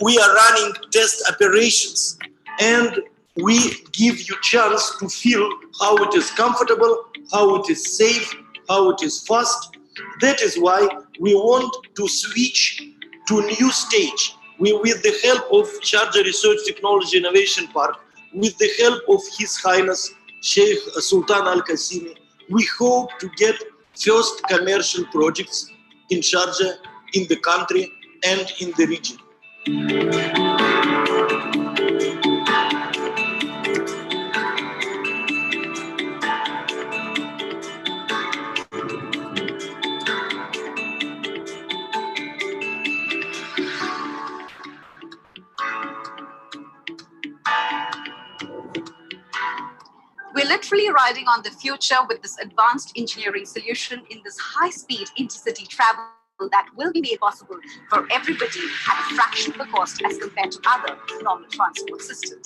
we are running test operations, and we give you chance to feel how it is comfortable, how it is safe, how it is fast. That is why we want to switch to a new stage. With the help of Sharjah Research Technology Innovation Park, with the help of His Highness Sheikh Sultan Al Qasimi, we hope to get first commercial projects in Sharjah, in the country, and in the region. We're literally riding on the future with this advanced engineering solution in this high-speed intercity travel that will be made possible for everybody at a fraction of the cost as compared to other normal transport systems.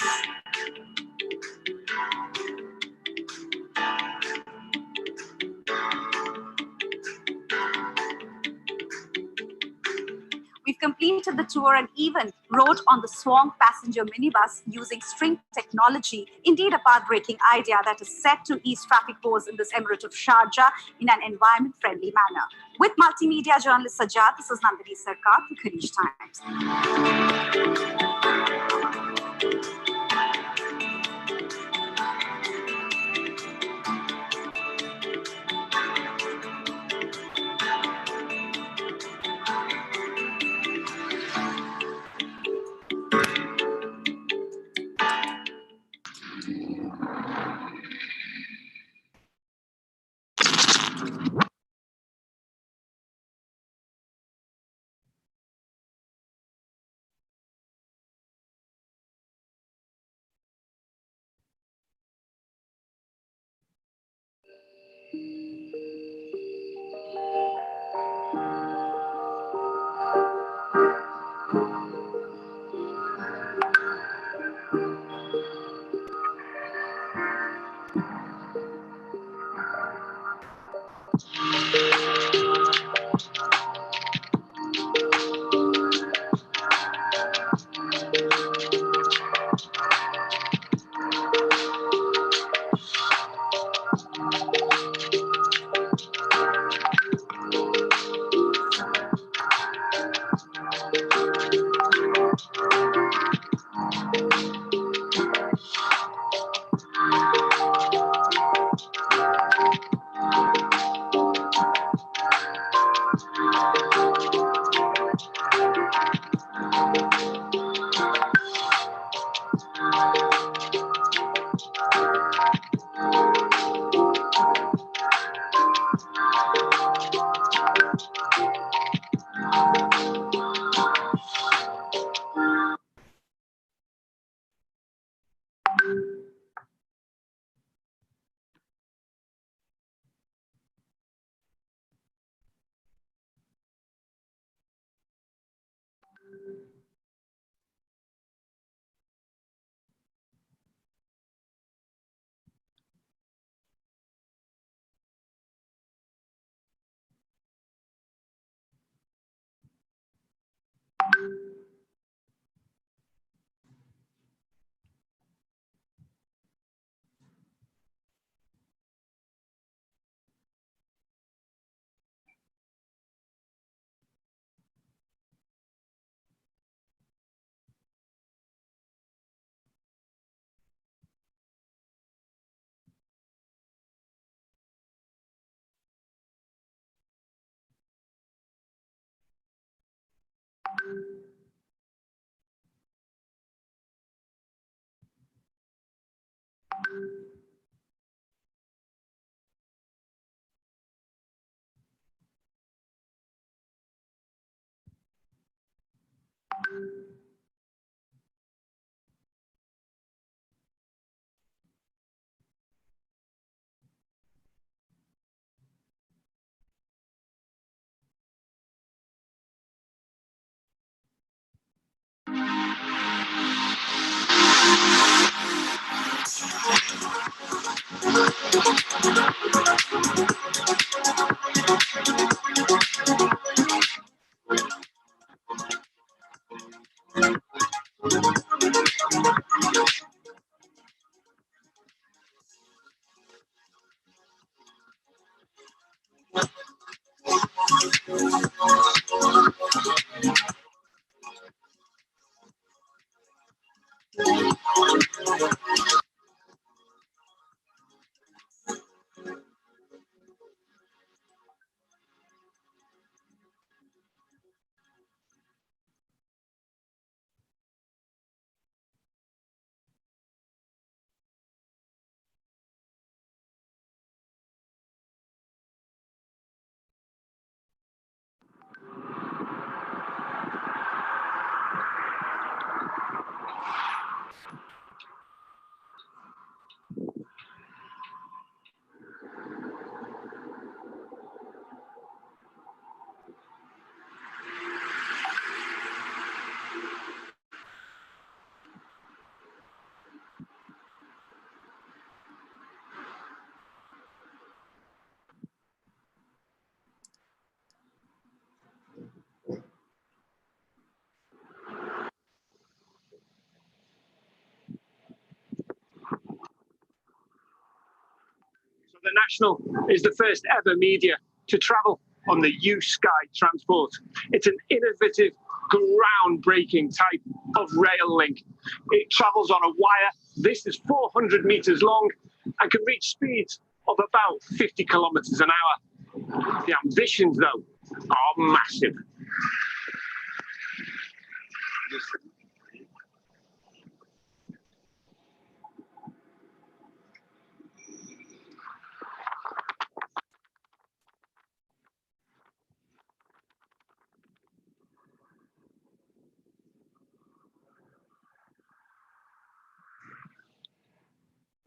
We've completed the tour and even rode on the Swank passenger minibus using string technology, indeed a path-breaking idea that is set to ease traffic flows in this emirate of Sharjah in an environment-friendly manner. With multimedia journalist Sajjad, this is Nandini Sarkar for Kharij Times. The National is the first ever media to travel on the U-Sky transport. It's an innovative, groundbreaking type of rail link. It travels on a wire. This is 400 meters long and can reach speeds of about 50 kilometers an hour. The ambitions, though, are massive.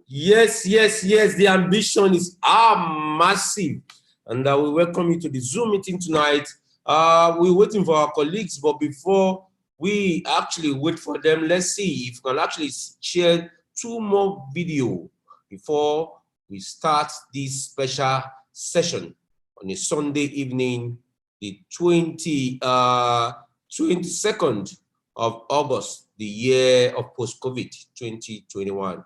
Yes, yes, yes. The ambition is massive. And we welcome you to the Zoom meeting tonight. We're waiting for our colleagues, but before we actually wait for them, let's see if we can actually share 2 more videos before we start this special session on a Sunday evening, the 22nd of August, the year of post-COVID 2021.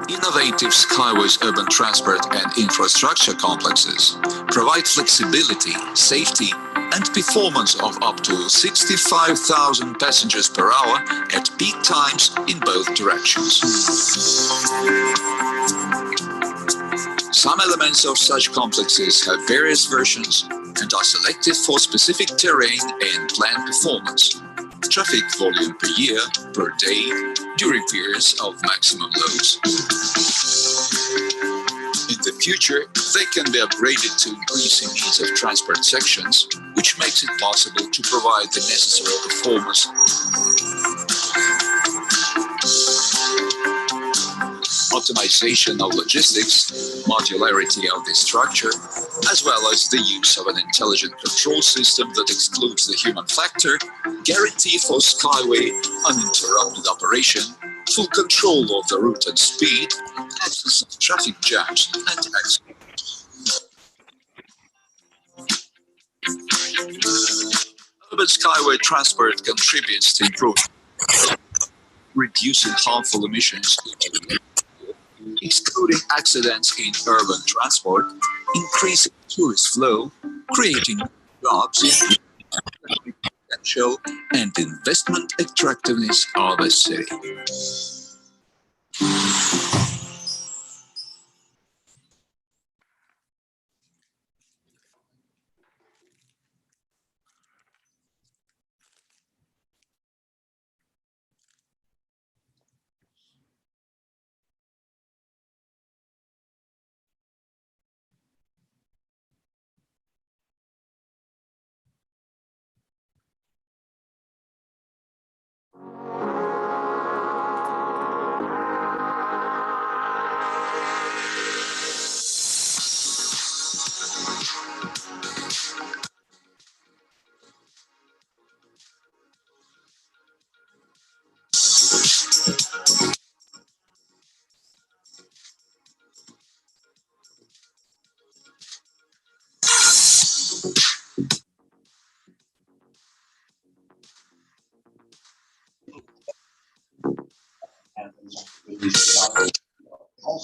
Innovative Skyways urban transport and infrastructure complexes provide flexibility, safety, and performance of up to 65,000 passengers per hour at peak times in both directions. Some elements of such complexes have various versions and are selected for specific terrain and planned performance. Traffic volume per year, per day, during periods of maximum loads. In the future, they can be upgraded to increasing needs of transport sections, which makes it possible to provide the necessary performance. Optimization of logistics, modularity of the structure, as well as the use of an intelligent control system that excludes the human factor, guarantee for Skyway uninterrupted operation, full control of the route and speed, absence of traffic jams and accidents. Urban Skyway transport contributes to improve reducing harmful emissions, excluding accidents in urban transport, increasing tourist flow, creating jobs, potential, and investment attractiveness of a city.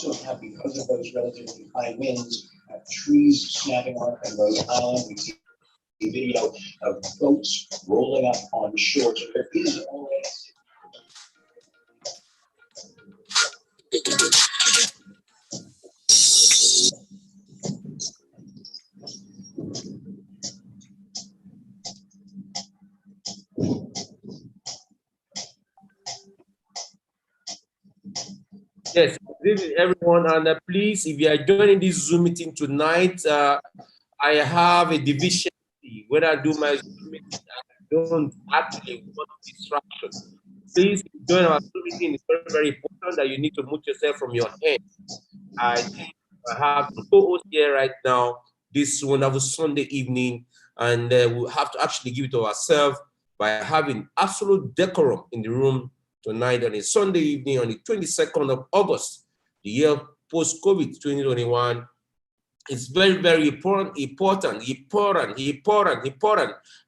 also have, because of those relatively high winds, trees snapping off in Rhode Island. We see a video of boats rolling up on shore. So there is already. Yes, good evening, everyone. And please, if you are joining this Zoom meeting tonight, I have a division. When I do my Zoom meeting, I don't actually want distraction. Please join our Zoom meeting. It's very, very important that you need to mute yourself from your end. I think I have the co-host here right now, this wonderful Sunday evening, and we'll have to actually give it to ourselves by having absolute decorum in the room tonight on a Sunday evening on the 22nd of August, the year post-COVID 2021. It's very, very important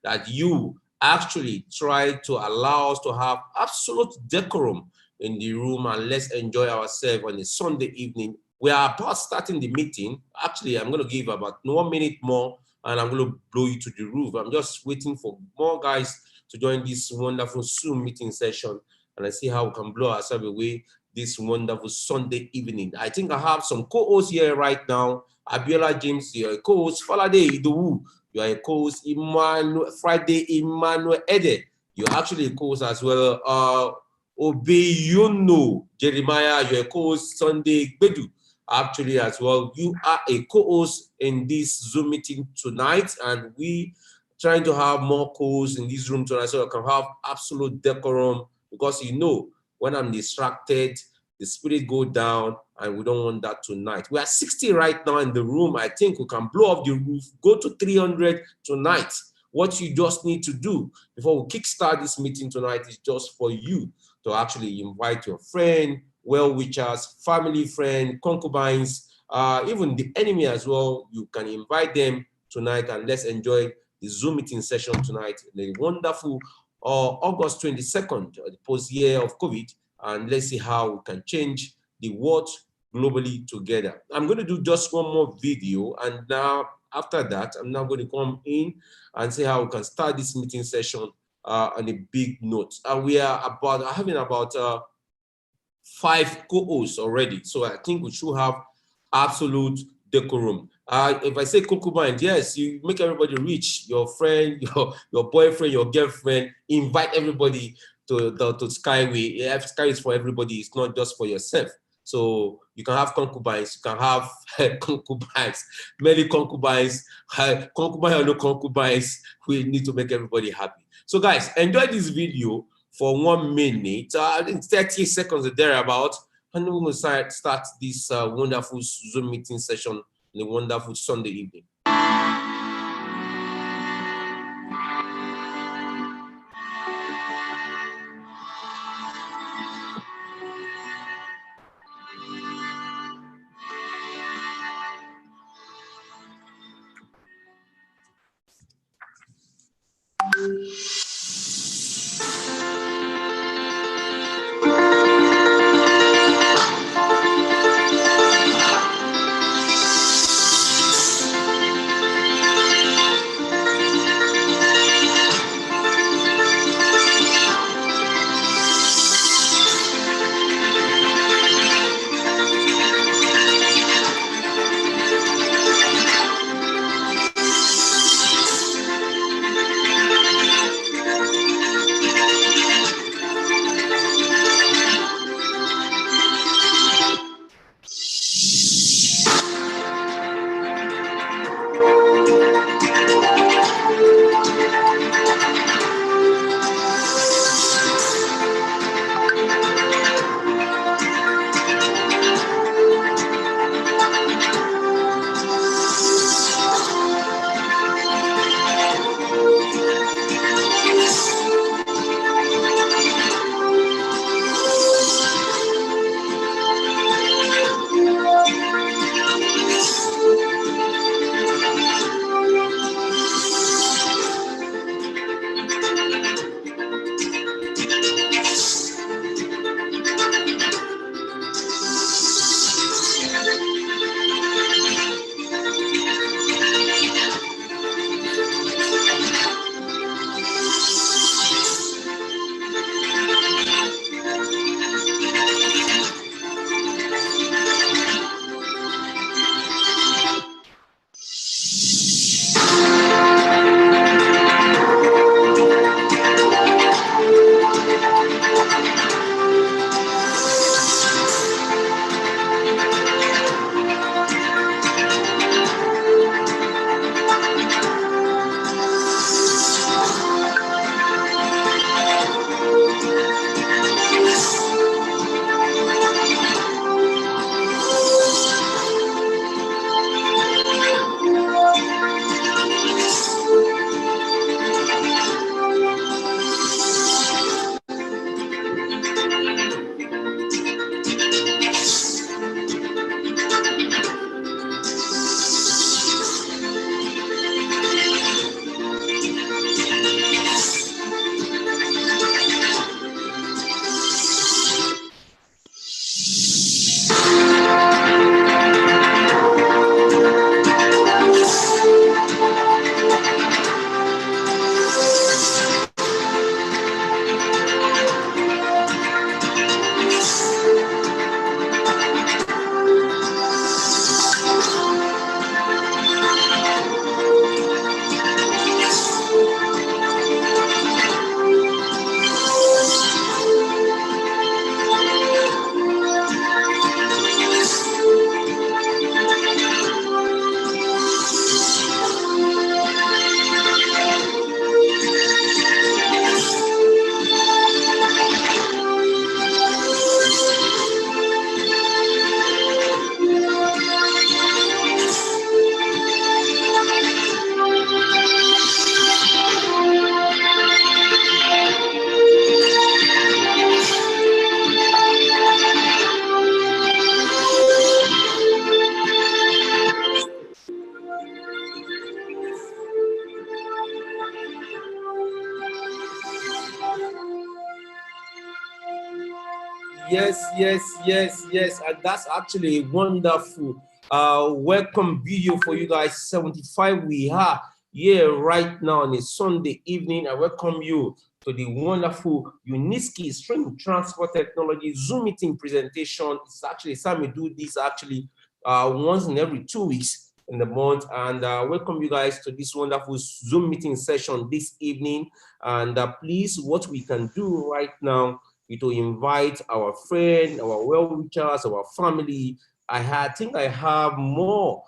that you actually try to allow us to have absolute decorum in the room, and let's enjoy ourselves on a Sunday evening. We are about starting the meeting. Actually, I'm going to give about 1 minute more and I'm going to blow you to the roof. I'm just waiting for more guys to join this wonderful Zoom meeting session, and I see how we can blow ourselves away this wonderful Sunday evening. I think I have some co-hosts here right now. Abiola James, you're a co-host. Falade Idowu, you're a co-host. Friday Emmanuel Ede, you're actually a co-host as well. Obeyono Jeremiah, you're a co-host. Sunday Bedu, actually as well. You are a co-host in this Zoom meeting tonight, and we trying to have more co-hosts in this room tonight so I can have absolute decorum, because you know, when I'm distracted, the spirit go down, and we don't want that tonight. We are 60 right now in the room. I think we can blow off the roof, go to 300 tonight. What you just need to do before we kickstart this meeting tonight is just for you to actually invite your friend, well-wishers, family friend, concubines, even the enemy as well. You can invite them tonight, and let's enjoy the Zoom meeting session tonight, the wonderful August 22nd, the post-year of COVID, and let's see how we can change the world globally together. I'm going to do just one more video, and now after that, I'm now going to come in and see how we can start this meeting session on a big note. We are having about 5 co-hosts already, so I think we should have absolute decorum. If I say concubine, yes, you make everybody rich, your friend, your boyfriend, your girlfriend, invite everybody to Skyway. Yeah, Skyway is for everybody, it's not just for yourself. So you can have concubines, you can have concubines, many concubines, concubine or no concubines. We need to make everybody happy. So guys, enjoy this video for 1 minute, I think 30 seconds or thereabout, and we're going to start this wonderful Zoom meeting session on a wonderful Sunday evening. yes. And that's actually a wonderful welcome video for you guys. 75 we are here right now on a Sunday evening. I welcome you to the wonderful Uniski String Transport Technology Zoom meeting presentation. It's actually SAMMY do this actually once in every 2 weeks in the month, and welcome you guys to this wonderful Zoom meeting session this evening. And please, what we can do right now is to invite our friend, our well-wishers, our family. I think I have more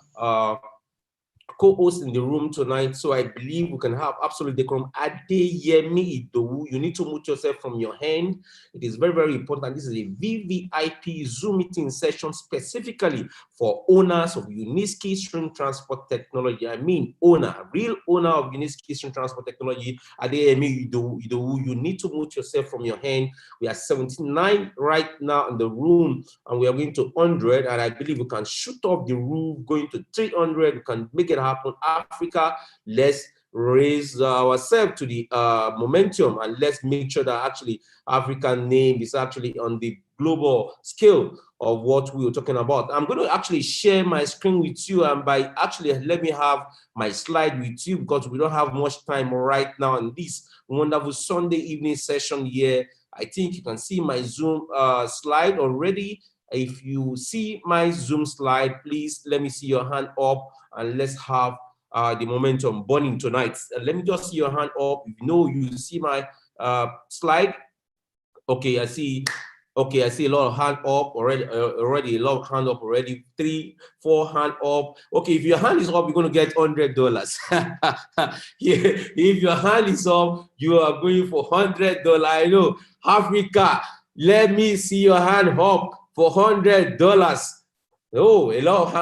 co-host in the room tonight, so I believe we can have absolute decorum. Adeyemi Idowu, you need to mute yourself from your hand. It is very, very important. This is a VVIP Zoom meeting session specifically for owners of Uniski String Transport Technology. I mean real owner of Uniski String Transport Technology. Adeyemi Idowu, you need to mute yourself from your hand. We are 79 right now in the room, and we are going to 100, and I believe we can shoot off the roof going to 300. We can make it happen. Africa, let's raise ourselves to the momentum, and let's make sure that actually African name is actually on the global scale of what we were talking about. I'm going to actually share my screen with you, and by actually let me have my slide with you, because we don't have much time right now in this wonderful Sunday evening session here. I think you can see my Zoom slide already. If you see my Zoom slide, please let me see your hand up, and let's have the momentum burning tonight. Let me just see your hand up. If you know you see my slide. Okay, I see. Okay, I see a lot of hand up already. A lot of hand up already. 3, 4 hand up. Okay, if your hand is up, you're going to get $100. Yeah, if your hand is up, you are going for $100. I know. Africa, let me see your hand up for $100. Oh, a lot of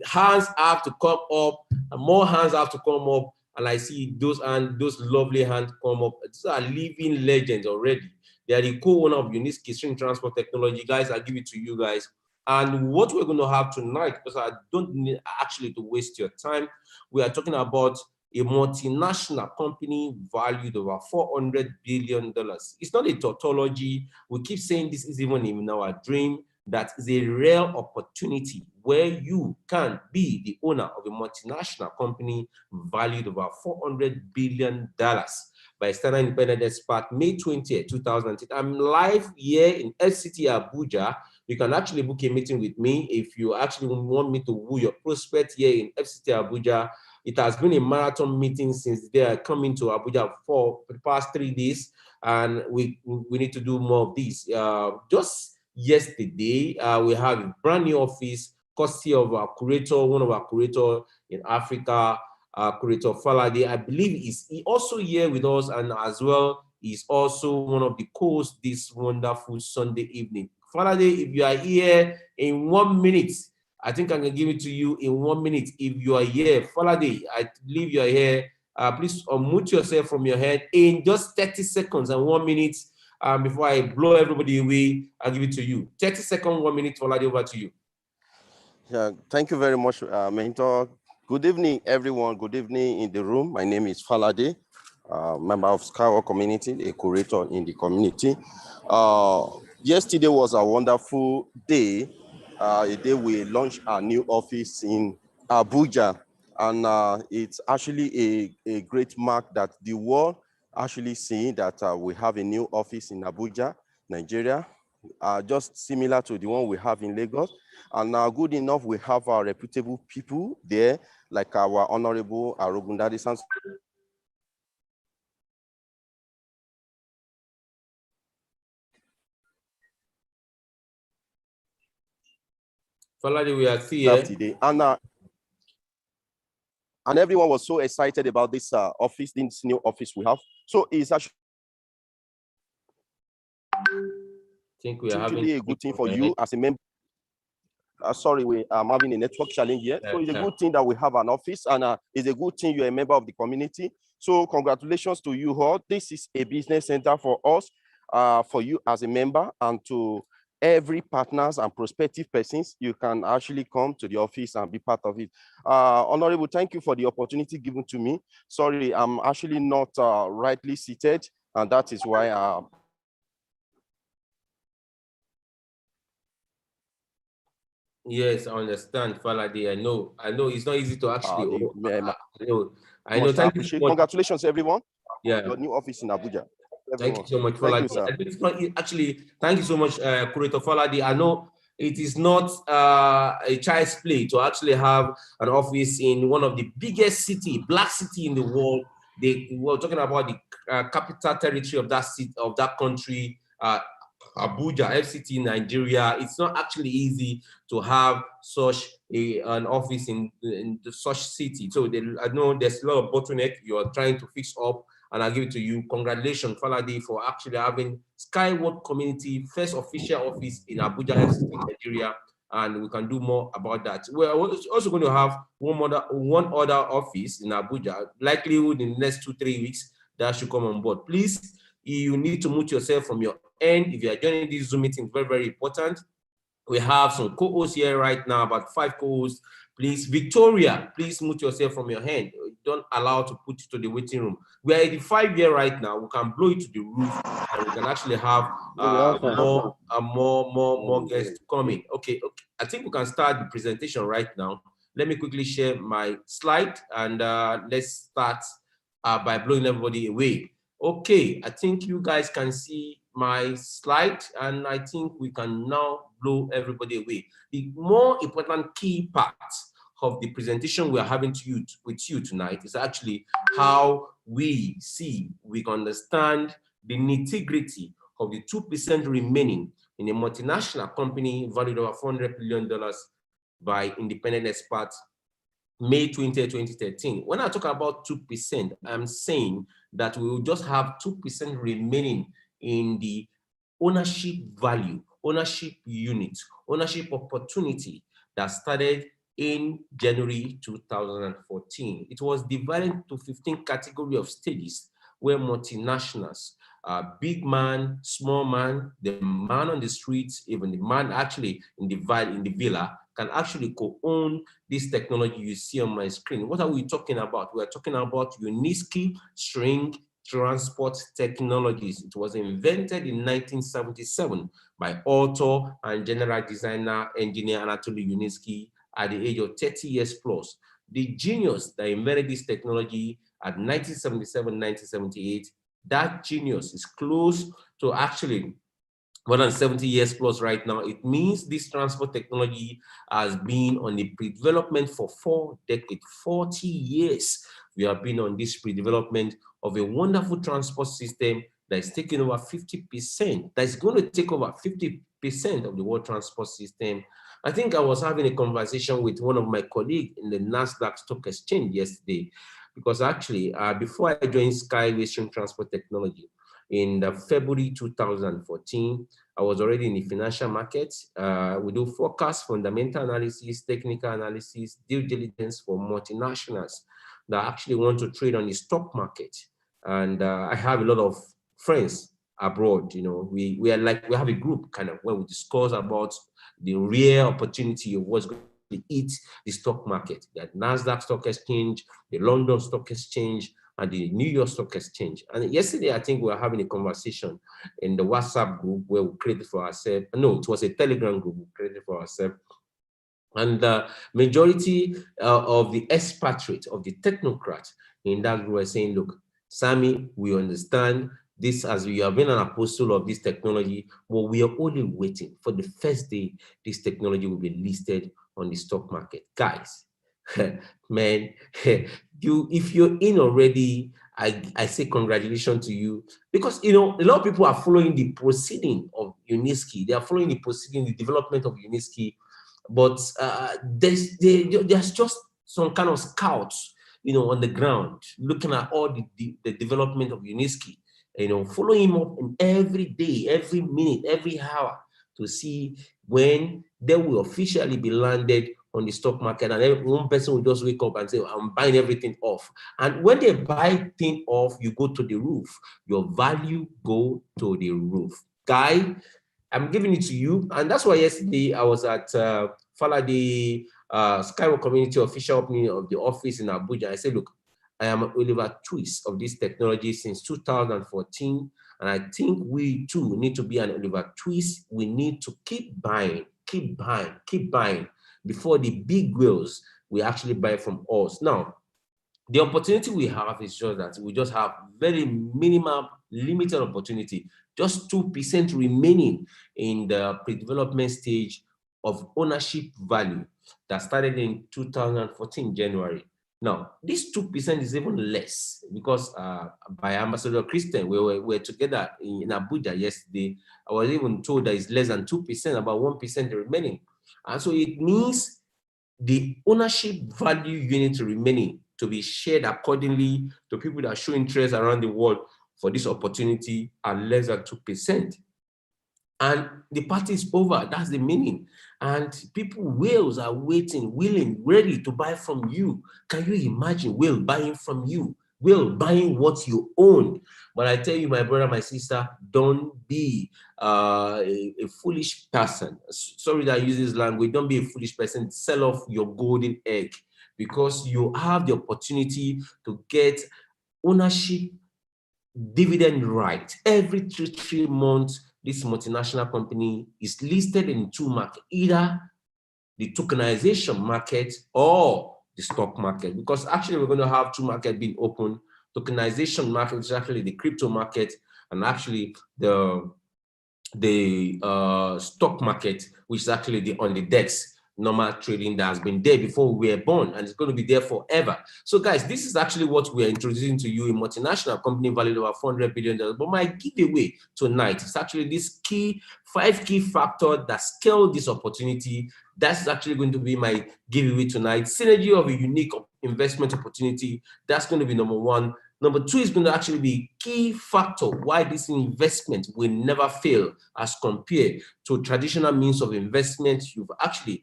hands have to come up, and more hands have to come up, and I see those lovely hands come up. These are living legends already. They are the co-owner of Uniski String Transport Technology. Guys, I'll give it to you guys. And what we're going to have tonight, because I don't need actually to waste your time, we are talking about a multinational company valued over $400 billion. It's not a tautology. We keep saying this is even in our dream. That is a real opportunity where you can be the owner of a multinational company valued over $400 billion by Standard Independent Expert, May 20th, 2010. I'm live here in FCT Abuja. You can actually book a meeting with me if you actually want me to woo your prospect here in FCT Abuja. It has been a marathon meeting since they are coming to Abuja for the past 3 days, and we need to do more of these. Just yesterday, we have a brand new office, courtesy of our curator, one of our curators in Africa, curator Falade. I believe is also here with us, and as well, he's also one of the co-hosts this wonderful Sunday evening. Falade, if you are here in 1 minute, I think I can give it to you in 1 minute. If you are here, Falade, I believe you are here. Please unmute yourself from your head in just 30 seconds and 1 minute. Before I blow everybody away, I'll give it to you. 30 seconds, 1 minute, Falade, over to you. Yeah, thank you very much, Mentor. Good evening, everyone. Good evening in the room. My name is Falade, member of Skywalk community, a curator in the community. Yesterday was a wonderful day, a day we launched our new office in Abuja. And it's actually a great mark that the world actually seeing that we have a new office in Abuja, Nigeria, just similar to the one we have in Lagos. And now, good enough, we have our reputable people there, like our Honorable Arogundade Sans. Falade, we are here. Today. And everyone was so excited about this office, this new office we have. So it's actually a good thing for you as a member. Sorry, I'm having a network challenge here. So it's a good thing that we have an office, and it's a good thing you're a member of the community. So congratulations to you all. This is a business center for us, for you as a member, and to every partners and prospective persons. You can actually come to the office and be part of it. Honorable, thank you for the opportunity given to me. Sorry, I'm actually not rightly seated, and that is why Yes, I understand, Falade. I know it's not easy to actually. I know. Much Thank you so appreciate. much. Congratulations, everyone. Yeah. Your new office in Abuja. Thank you Everyone. so much, Thank you, Faladi. sir. It's not actually, thank you so much, Curator Faladi. I know it is not a child's play to actually have an office in one of the biggest city, black city in the world. We're talking about the capital territory of that city, of that country, Abuja, FCT, Nigeria. It's not actually easy to have such an office in such city. So I know there's a lot of bottleneck you are trying to fix up, and I'll give it to you. Congratulations, Falade, for actually having Skyward Community first official office in Abuja, FCT, Nigeria, and we can do more about that. We're also going to have one other office in Abuja, likelihood in the next 2-3 weeks that should come on board. Please, you need to mute yourself from your end if you are joining this Zoom meeting. Very, very important. We have some co-hosts here right now, about 5 co-hosts. Please, Victoria, please mute yourself from your hand. Don't allow to put you to the waiting room. We are 85 here right now. We can blow it to the roof, and we can actually have more guests coming. Okay. I think we can start the presentation right now. Let me quickly share my slide, and let's start by blowing everybody away. Okay, I think you guys can see my slide, and I think we can now blow everybody away. The more important key part of the presentation we are having with you tonight is actually how we can understand the nitty-gritty of the 2% remaining in a multinational company valued over $400 billion by independent experts May 20, 2013. When I talk about 2%, I'm saying that we will just have 2% remaining in the ownership value, ownership unit, ownership opportunity that started in January 2014. It was divided into 15 categories of stages where multinationals, big man, small man, the man on the streets, even the man actually in the villa, can actually co-own this technology you see on my screen. What are we talking about? We're talking about Uniski String Transport Technologies. It was invented in 1977 by author and general designer engineer Anatoly Uniski at the age of 30 years plus. The genius that invented this technology at 1977, 1978, that genius is close to actually more than 70 years plus right now. It means this transport technology has been on the pre-development for 4 decades, 40 years. We have been on this pre-development of a wonderful transport system that is taking over 50%, that is going to take over 50% of the world transport system. I think I was having a conversation with one of my colleagues in the NASDAQ Stock Exchange yesterday, because actually, before I joined Skyway String Transport Technology, in February 2014, I was already in the financial markets. We do forecast, fundamental analysis, technical analysis, due diligence for multinationals that actually want to trade on the stock market. And I have a lot of friends abroad. You know, we have a group kind of where we discuss about the real opportunity of what's going to eat the stock market. That NASDAQ Stock Exchange, the London Stock Exchange, and the New York Stock Exchange. And yesterday, I think we were having a conversation in the WhatsApp group where we created for ourselves. No, it was a Telegram group we created for ourselves. And the majority of the expatriates, of the technocrats in that group are saying, look, Sammy, we understand this as we have been an apostle of this technology, but we are only waiting for the first day this technology will be listed on the stock market. Guys, man, if you're in already, I say congratulations to you, because you know a lot of people are following the proceeding of Uniski. They are following the proceeding, the development of Uniski, but there's just some kind of scouts, you know, on the ground looking at all the development of Uniski, you know, following him up in every day, every minute, every hour to see when they will officially be landed on the stock market, and one person will just wake up and say, I'm buying everything off. And when they buy things off, you go to the roof. Your value go to the roof. Guy, I'm giving it to you. And that's why yesterday I was at Falade Skyward Community official opening of the office in Abuja. I said, look, I am Oliver Twist of this technology since 2014. And I think we too need to be an Oliver Twist. We need to keep buying, keep buying, keep buying. before the big whales will actually buy from us. Now, the opportunity we have is just that we just have very minimal, limited opportunity, just 2% remaining in the pre-development stage of ownership value that started in 2014 January. Now, this 2% is even less because by Ambassador Christian, we were together in Abuja yesterday. I was even told that it's less than 2%, about 1% remaining. And so it means the ownership value unit remaining to be shared accordingly to people that show interest around the world for this opportunity are less than 2%. And the party is over, that's the meaning. And people, whales are waiting, willing, ready to buy from you. Can you imagine whale buying from you? Whale buying what you own? But I tell you, my brother, my sister, don't be a foolish person. Sorry that I use this language. Don't be a foolish person. Sell off your golden egg because you have the opportunity to get ownership dividend right. Every 3 months, this multinational company is listed in 2 markets, either the tokenization market or the stock market, because actually we're going to have 2 markets being open. Tokenization market is actually the crypto market, and actually the stock market, which is actually on the DEX, normal trading that has been there before we were born, and it's going to be there forever. So guys, this is actually what we are introducing to you, a multinational company valued over $400 billion. But my giveaway tonight is actually this 5 key factors that scale this opportunity. That's actually going to be my giveaway tonight. Synergy of a unique investment opportunity. That's going to be number 1. Number 2 is going to actually be key factor why this investment will never fail as compared to traditional means of investment you've actually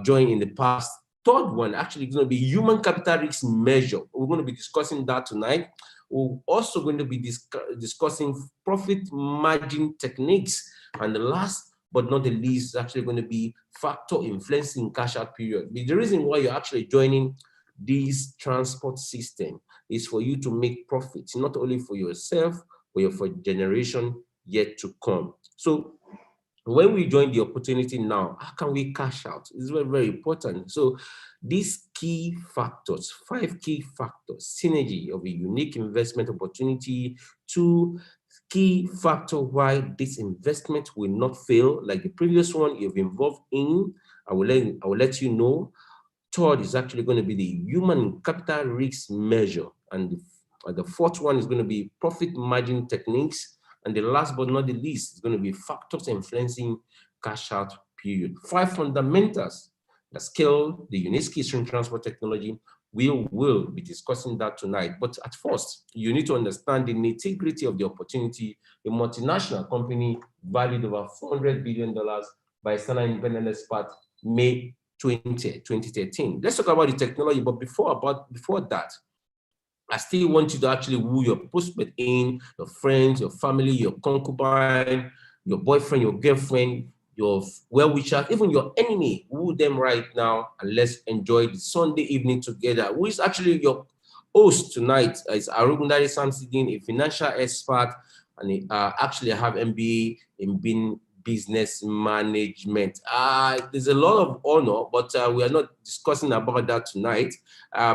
joined in the past. Third one actually is going to be human capital risk measure. We're going to be discussing that tonight. We're also going to be discussing profit margin techniques. And the last but not the least is actually going to be factor influencing cash out period. The reason why you're actually joining this transport system is for you to make profits, not only for yourself, but for generation yet to come. So when we join the opportunity now, how can we cash out? It's very, very important. So these key factors, 5 key factors, synergy of a unique investment opportunity, 2 key factor why this investment will not fail, like the previous one you've involved in, I will let you know. Third is actually going to be the human capital risk measure. And the 4th one is going to be profit margin techniques. And the last but not the least is going to be factors influencing cash out period. 5 fundamentals that scale the unique stream transport technology. We will be discussing that tonight. But at first, you need to understand the nitty-gritty of the opportunity. A multinational company valued over $400 billion by Standard Independent Expert May 2013. Let's talk about the technology, but before that, I still want you to actually woo your prospect in, your friends, your family, your concubine, your boyfriend, your girlfriend, your well-wisher, even your enemy. Woo them right now, and let's enjoy the Sunday evening together. Who is actually your host tonight? Is Arugundari Samsidin, a financial expert, and actually I have MBA in business management. There's a lot of honor, but we are not discussing about that tonight.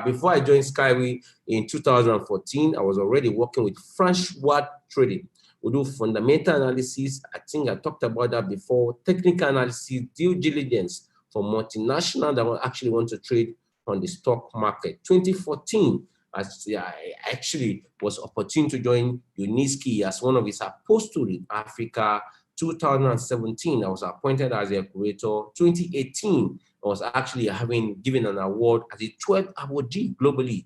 Before I joined Skyway in 2014, I was already working with Franchward Trading. We do fundamental analysis. I think I talked about that before. Technical analysis, due diligence for multinational that actually want to trade on the stock market. 2014, I actually was opportune to join UNISKI as one of its apostles in Africa. 2017, I was appointed as a curator. 2018, I was actually given an award as the 12th awardee globally,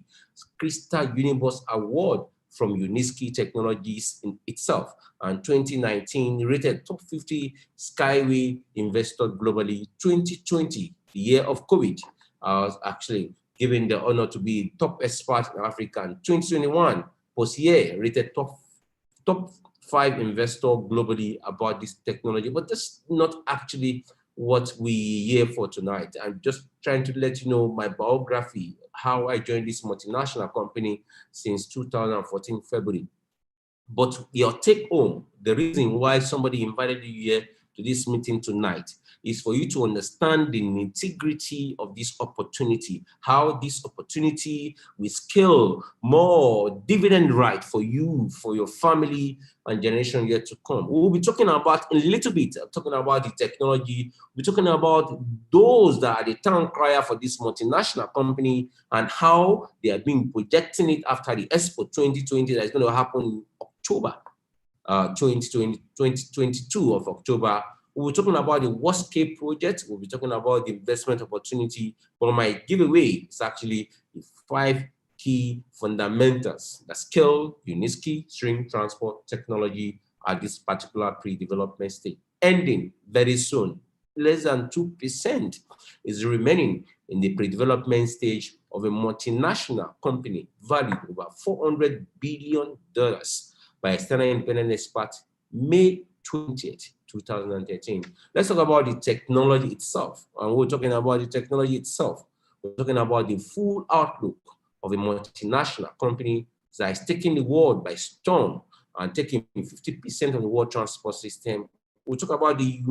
Crystal Universe Award from UNISKI Technologies in itself. And 2019, rated top 50 Skyway investor globally. 2020, the year of COVID, I was actually given the honor to be top expert in Africa. And 2021, post-year, rated top 5 investor globally about this technology. But that's not actually what we here for tonight. I'm just trying to let you know my biography, how I joined this multinational company since 2014 February. But your take home, the reason why somebody invited you here to this meeting tonight is for you to understand the nitty-gritty of this opportunity, how this opportunity will scale more dividend right for you, for your family, and generation yet to come. We'll be talking about in a little bit, talking about the technology. We're talking about those that are the town crier for this multinational company and how they are being projecting it after the Expo 2020 that is going to happen in October 2022 of October. We'll be talking about the worst case project. We'll be talking about the investment opportunity. But my giveaway is actually the 5 key fundamentals that scale Uniski string transport technology at this particular pre-development stage, ending very soon. Less than 2% is remaining in the pre-development stage of a multinational company valued over $400 billion by external independent experts, May 20th, 2013. Let's talk about the technology itself. And we're talking about the technology itself. We're talking about the full outlook of a multinational company that is taking the world by storm and taking 50% of the world transport system. We'll talk about the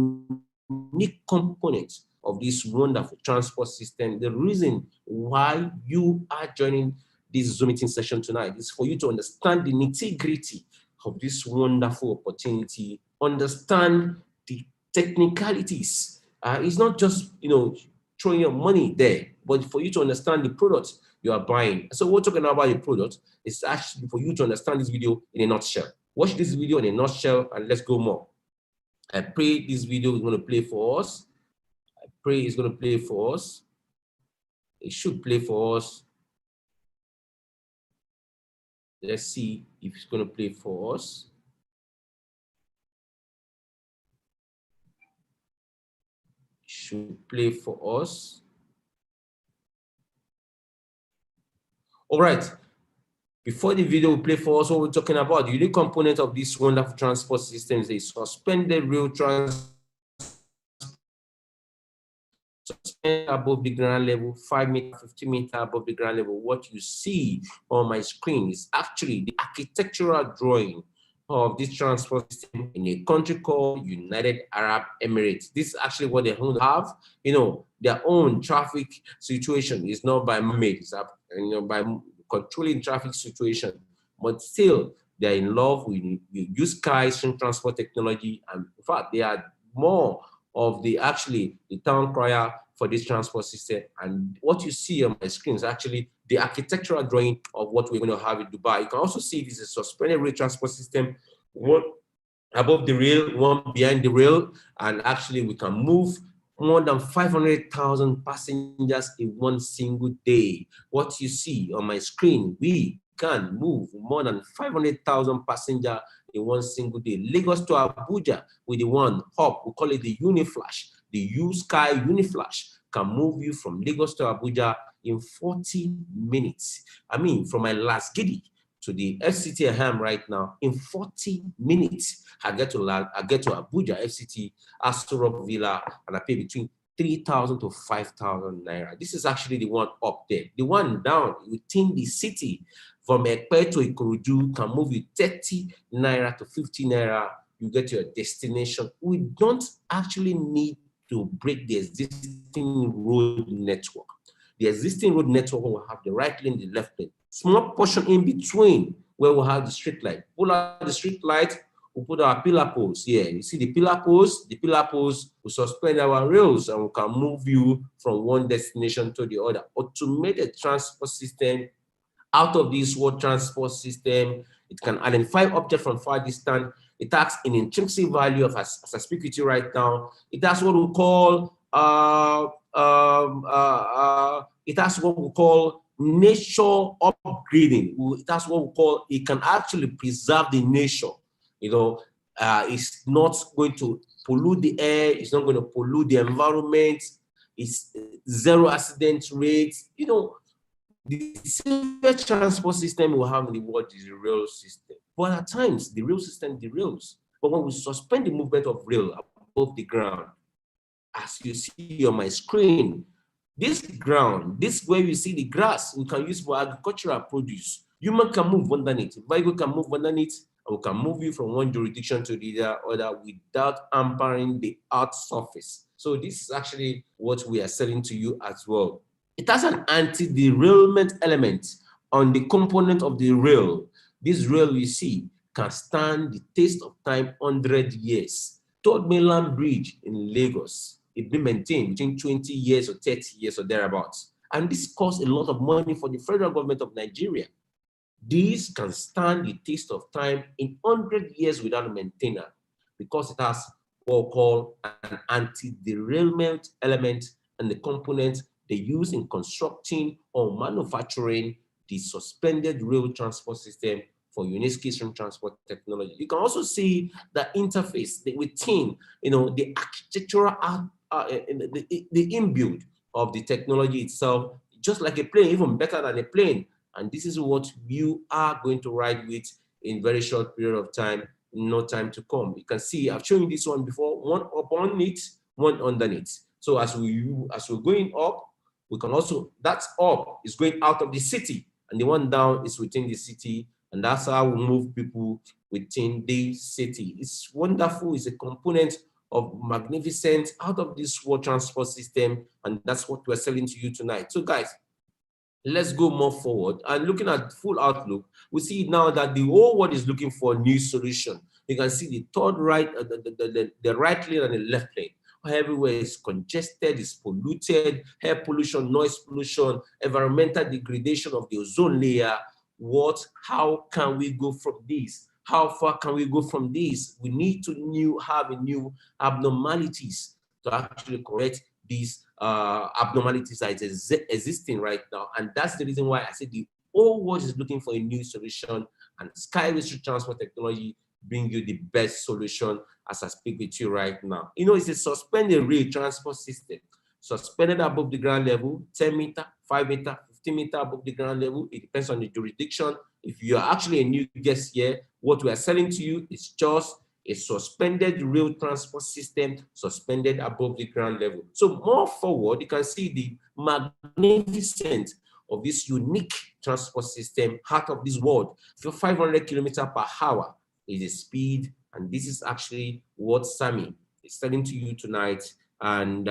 unique components of this wonderful transport system. The reason why you are joining this Zoom meeting session tonight is for you to understand the nitty-gritty of this wonderful opportunity, understand the technicalities. It's not just, throwing your money there, but for you to understand the product you are buying. So we're talking about the product. It's actually for you to understand this video in a nutshell. Watch this video in a nutshell and let's go more. I pray this video is going to play for us. I pray it's going to play for us. It should play for us. Let's see if it's going to play for us. It should play for us. All right. Before the video will play for us, what we're talking about, the unique component of this wonderful transport system is a suspended rail transport above the ground level, 5 meters, 50 meters above the ground level. What you see on my screen is actually the architectural drawing of this transport system in a country called United Arab Emirates. This is actually what they have. Their own traffic situation is not by made, it's by controlling traffic situation, but still they're in love with use sky transport technology, and in fact they are more of the town crier for this transport system. And what you see on my screen is actually the architectural drawing of what we're going to have in Dubai. You can also see this is a suspended rail transport system, one above the rail, one behind the rail, and actually we can move more than 500,000 passengers in one single day. What you see on my screen, we can move more than 500,000 passengers in one single day. Lagos to Abuja with the one hub, we call it the Uniflash. The U-Sky Uniflash can move you from Lagos to Abuja in 40 minutes. I mean, from my last giddy to the FCT I am right now, in 40 minutes, I get to Abuja FCT, Astor Rock Villa, and I pay between 3,000 to 5,000 naira. This is actually the one up there. The one down within the city, from Ekpe to Ikorodu, can move you 30 naira to 50 naira. You get your destination. We don't actually need to break the existing road network. The existing road network will have the right lane, the left lane. Small portion in between where we'll have the street light. Pull out the street light, we'll put our pillar posts here. You see the pillar posts will suspend our rails and we can move you from one destination to the other. Automated transport system. Out of this world transport system, it can identify objects from far distance. It has an intrinsic value of, as I speak with you right now, it has what we call nature upgrading. That's what we call, it can actually preserve the nature. It's not going to pollute the air, it's not going to pollute the environment, it's zero accident rates. The safest transport system we have in the world is the rail system. But at times, the rail system derails. But when we suspend the movement of rail above the ground, as you see on my screen, this ground, this where you see the grass, we can use for agricultural produce. Human can move underneath, vehicle can move underneath, and we can move you from one jurisdiction to the other without hampering the earth surface. So this is actually what we are selling to you as well. It has an anti-derailment element on the component of the rail. This rail you see can stand the test of time 100 years. Third Mainland Bridge in Lagos, it's been maintained between 20 years or 30 years or thereabouts. And this costs a lot of money for the federal government of Nigeria. These can stand the test of time in 100 years without a maintainer because it has what we call an anti-derailment element and the components they use in constructing or manufacturing the suspended rail transport system for unique stream transport technology. You can also see the interface within, the architectural, the inbuilt of the technology itself, just like a plane, even better than a plane. And this is what you are going to ride with in very short period of time, no time to come. You can see I've shown you this one before, one upon it, one underneath. So as we're going up, we can also, that's up is going out of the city, and the one down is within the city, and that's how we move people within the city. It's wonderful. It's a component of magnificent out of this world transport system, and that's what we're selling to you tonight. So guys, let's go more forward and looking at full outlook. We see now that the whole world is looking for a new solution. You can see the third right, the right lane and the left lane. Everywhere is congested, is polluted, air pollution, noise pollution, environmental degradation of the ozone layer. How can we go from this? How far can we go from this? We need to have a new abnormalities to actually correct these abnormalities that is existing right now. And that's the reason why I said the whole world is looking for a new solution, and skyway transport technology bring you the best solution as I speak with you right now. It's a suspended rail transport system, suspended above the ground level, 10 meter, 5 meter, 50 meter above the ground level. It depends on the jurisdiction. If you're actually a new guest here, what we are selling to you is just a suspended rail transport system suspended above the ground level. So more forward, you can see the magnificence of this unique transport system out of this world. For 500 kilometers per hour is the speed, and this is actually what SAMMY is selling to you tonight. And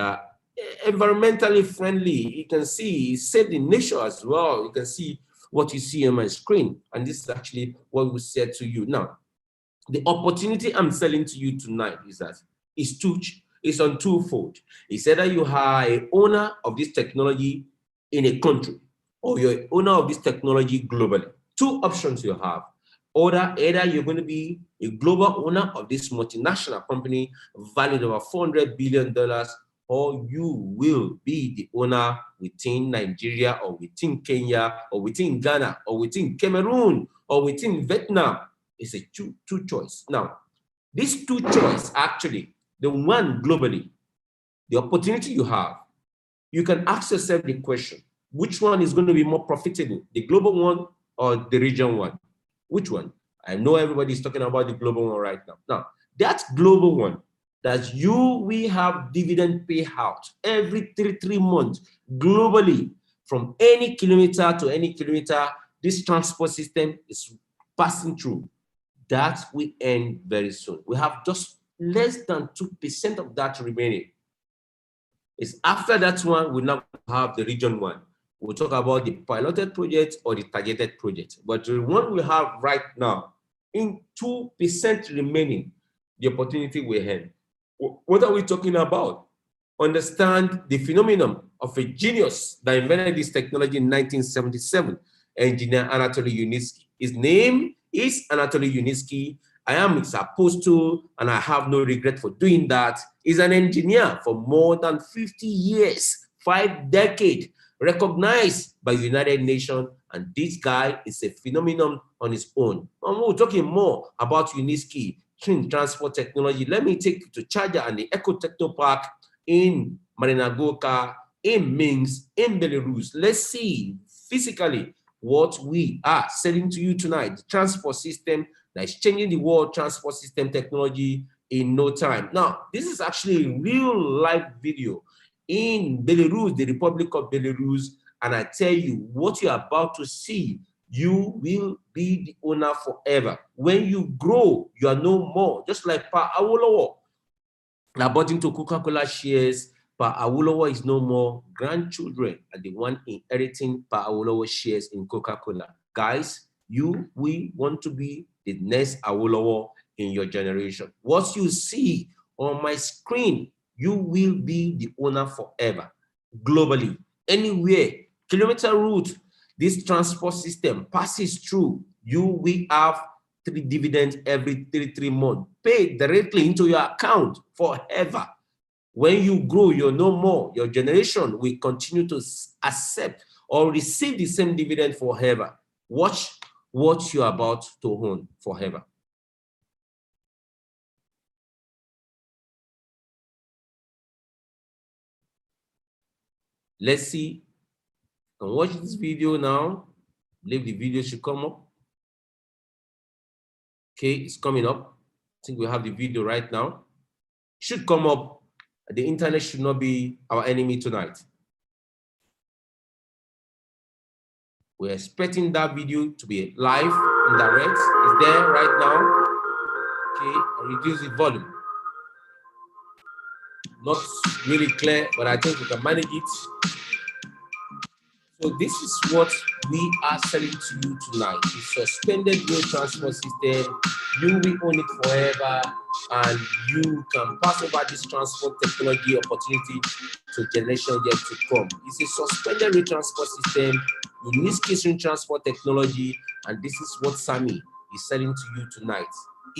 environmentally friendly, you can see it's saved in nature as well. You can see what you see on my screen, and this is actually what we said to you. Now, the opportunity I'm selling to you tonight is that it's on twofold. It's either you are an owner of this technology in a country, or you're an owner of this technology globally. Two options you have. Either you're going to be a global owner of this multinational company valued over $400 billion, or you will be the owner within Nigeria, or within Kenya, or within Ghana, or within Cameroon, or within Vietnam. It's a two choice. Now, these two choices, actually, the one globally, the opportunity you have, you can ask yourself the question, which one is going to be more profitable, the global one or the region one? Which one? I know everybody's talking about the global one right now. Now, that global one, that we have dividend payout every three months globally from any kilometer to any kilometer this transport system is passing through. That will end very soon. We have just less than 2% of that remaining. It's after that one, we now have the region one. We'll talk about the piloted project or the targeted project. But the one we have right now, in 2% remaining, the opportunity we end. What are we talking about? Understand the phenomenon of a genius that invented this technology in 1977, engineer Anatoly Yunitsky. His name is Anatoly Yunitsky. I am his apostle, and I have no regret for doing that. He's an engineer for more than 50 years, 5 decades, recognized by the United Nations, and this guy is a phenomenon on his own. And we're talking more about Yunitsky, transport technology. Let me take you to Charger and the Eco Techno Park in Marinagoka, in Minsk, in Belarus. Let's see physically what we are selling to you tonight, the transport system that is changing the world transport system technology in no time. Now, this is actually a real live video in Belarus, the Republic of Belarus, and I tell you what you're about to see you will be the owner forever. When you grow, you are no more. Just like Pa Awolowo, that bought into Coca-Cola shares, Pa Awolowo is no more. Grandchildren are the one inheriting Pa Awolowo shares in Coca-Cola. Guys, we want to be the next Awolowo in your generation. What you see on my screen, you will be the owner forever, globally, anywhere, kilometer route, this transport system passes through, you will have 3 dividends every 3 months, paid directly into your account forever. When you grow, you're no more. Your generation will continue to accept or receive the same dividend forever. Watch what you're about to own forever. Let's see. And watch this video now. I believe the video should come up. Okay, it's coming up. I think we have the video right now. Should come up. The internet should not be our enemy tonight. We're expecting that video to be live and direct. It's there right now. Okay, I'll reduce the volume. Not really clear, but I think we can manage it. So this is what we are selling to you tonight. The suspended road transport system. You will own it forever, and you can pass over this transport technology opportunity to generation yet to come. It's a suspended road transport system, unique catering transport technology, and this is what SAMMY is selling to you tonight.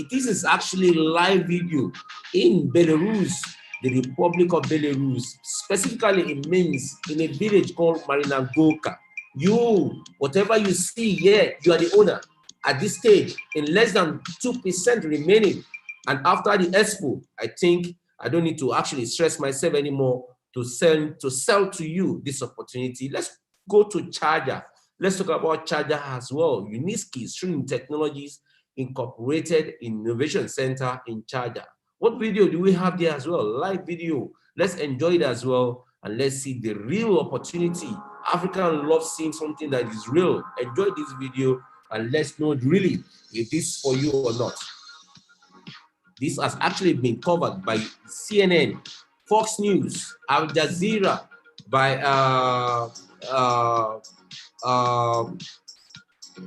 This is actually live video in Belarus, the Republic of Belarus, specifically in Minsk, in a village called Marina Gorka. You, whatever you see here, you are the owner. At this stage, in less than 2% remaining, and after the expo, I think I don't need to actually stress myself anymore to sell to you this opportunity. Let's go to Charger. Let's talk about Charger as well. Uniski Streaming Technologies Incorporated Innovation Center in Charger. What video do we have there as well? Live video. Let's enjoy it as well, and let's see the real opportunity. African love seeing something that is real. Enjoy this video, and let's know really if this is for you or not. This has actually been covered by CNN, Fox News, Al Jazeera, by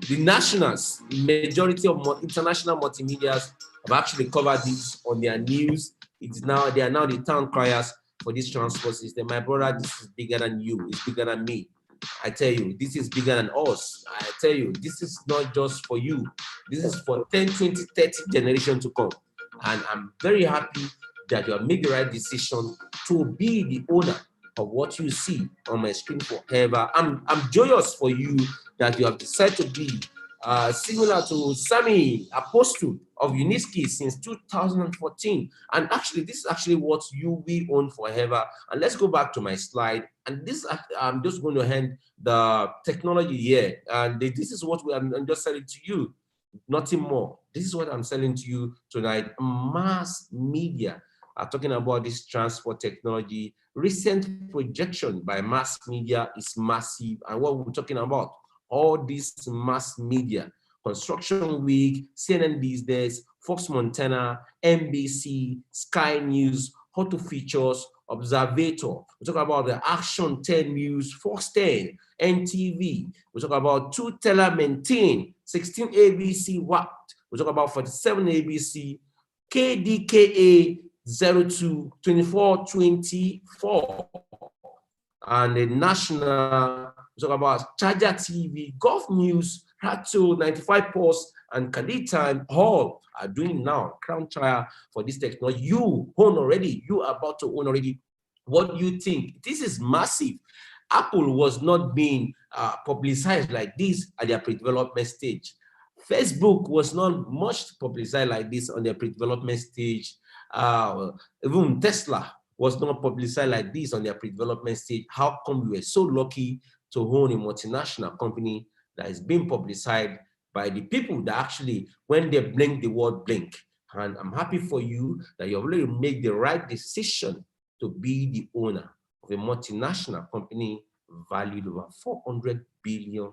the nationals. Majority of international multimedias have actually covered this on their news. They are now the town criers for this transport system. My brother, this is bigger than you. It's bigger than me. I tell you, this is bigger than us. I tell you, this is not just for you. This is for 10, 20, 30 generations to come. And I'm very happy that you have made the right decision to be the owner of what you see on my screen forever. I'm joyous for you that you have decided to be similar to SAMMY, Apostle of Uniski since 2014. And actually, this is actually what you will own forever. And let's go back to my slide. And this, I'm just going to hand the technology here. And this is what I'm just selling to you. Nothing more. This is what I'm selling to you tonight. Mass media are talking about this transport technology. Recent projection by mass media is massive. And what we're talking about, all this mass media, Construction Week, CNN Business, Fox Montana, NBC, Sky News, Auto Features, Observator. We talk about the Action 10 News, Fox 10, NTV. We talk about 2 Teller Maintain, 16 ABC Watt. We talk about 47 ABC, KDKA 02, 2424. And the national, we talk about Charger TV, Golf News, Hato, 95 Post, and Khalid Time, all are doing now crown trial for this technology. You own already, you are about to own already. What do you think? This is massive. Apple was not being publicized like this at their pre-development stage. Facebook was not much publicized like this on their pre-development stage. Even Tesla was not publicized like this on their pre-development stage. How come we were so lucky to own a multinational company that is being publicized by the people that actually, when they blink, the word blink? And I'm happy for you that you already made the right decision to be the owner of a multinational company valued over $400 billion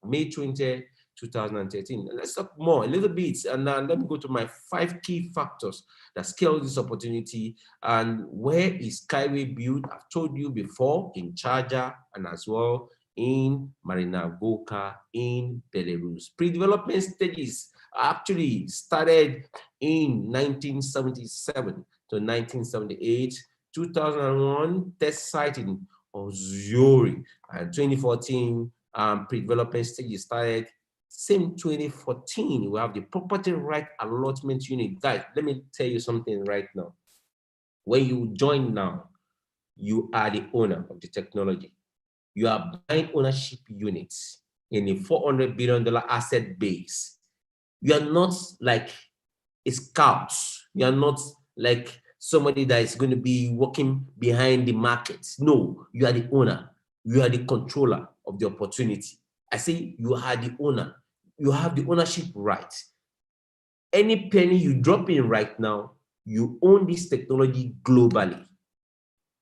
May 20, 2013. Let's talk more a little bit, and let me go to my 5 key factors that scale this opportunity. And where is Skyway built? I've told you before, in Charger and as well in Marina Goka in Belarus. Pre-development stages actually started in 1977 to 1978, 2001 test sighting of Zuri, and 2014 pre-development stage started. Same 2014, we have the property right allotment unit. Guys, let me tell you something right now. When you join now, you are the owner of the technology. You are buying ownership units in a $400 billion asset base. You are not like a scout. You are not like somebody that is going to be working behind the market. No, you are the owner. You are the controller of the opportunity. I say you are the owner. You have the ownership right. Any penny you drop in right now, you own this technology globally.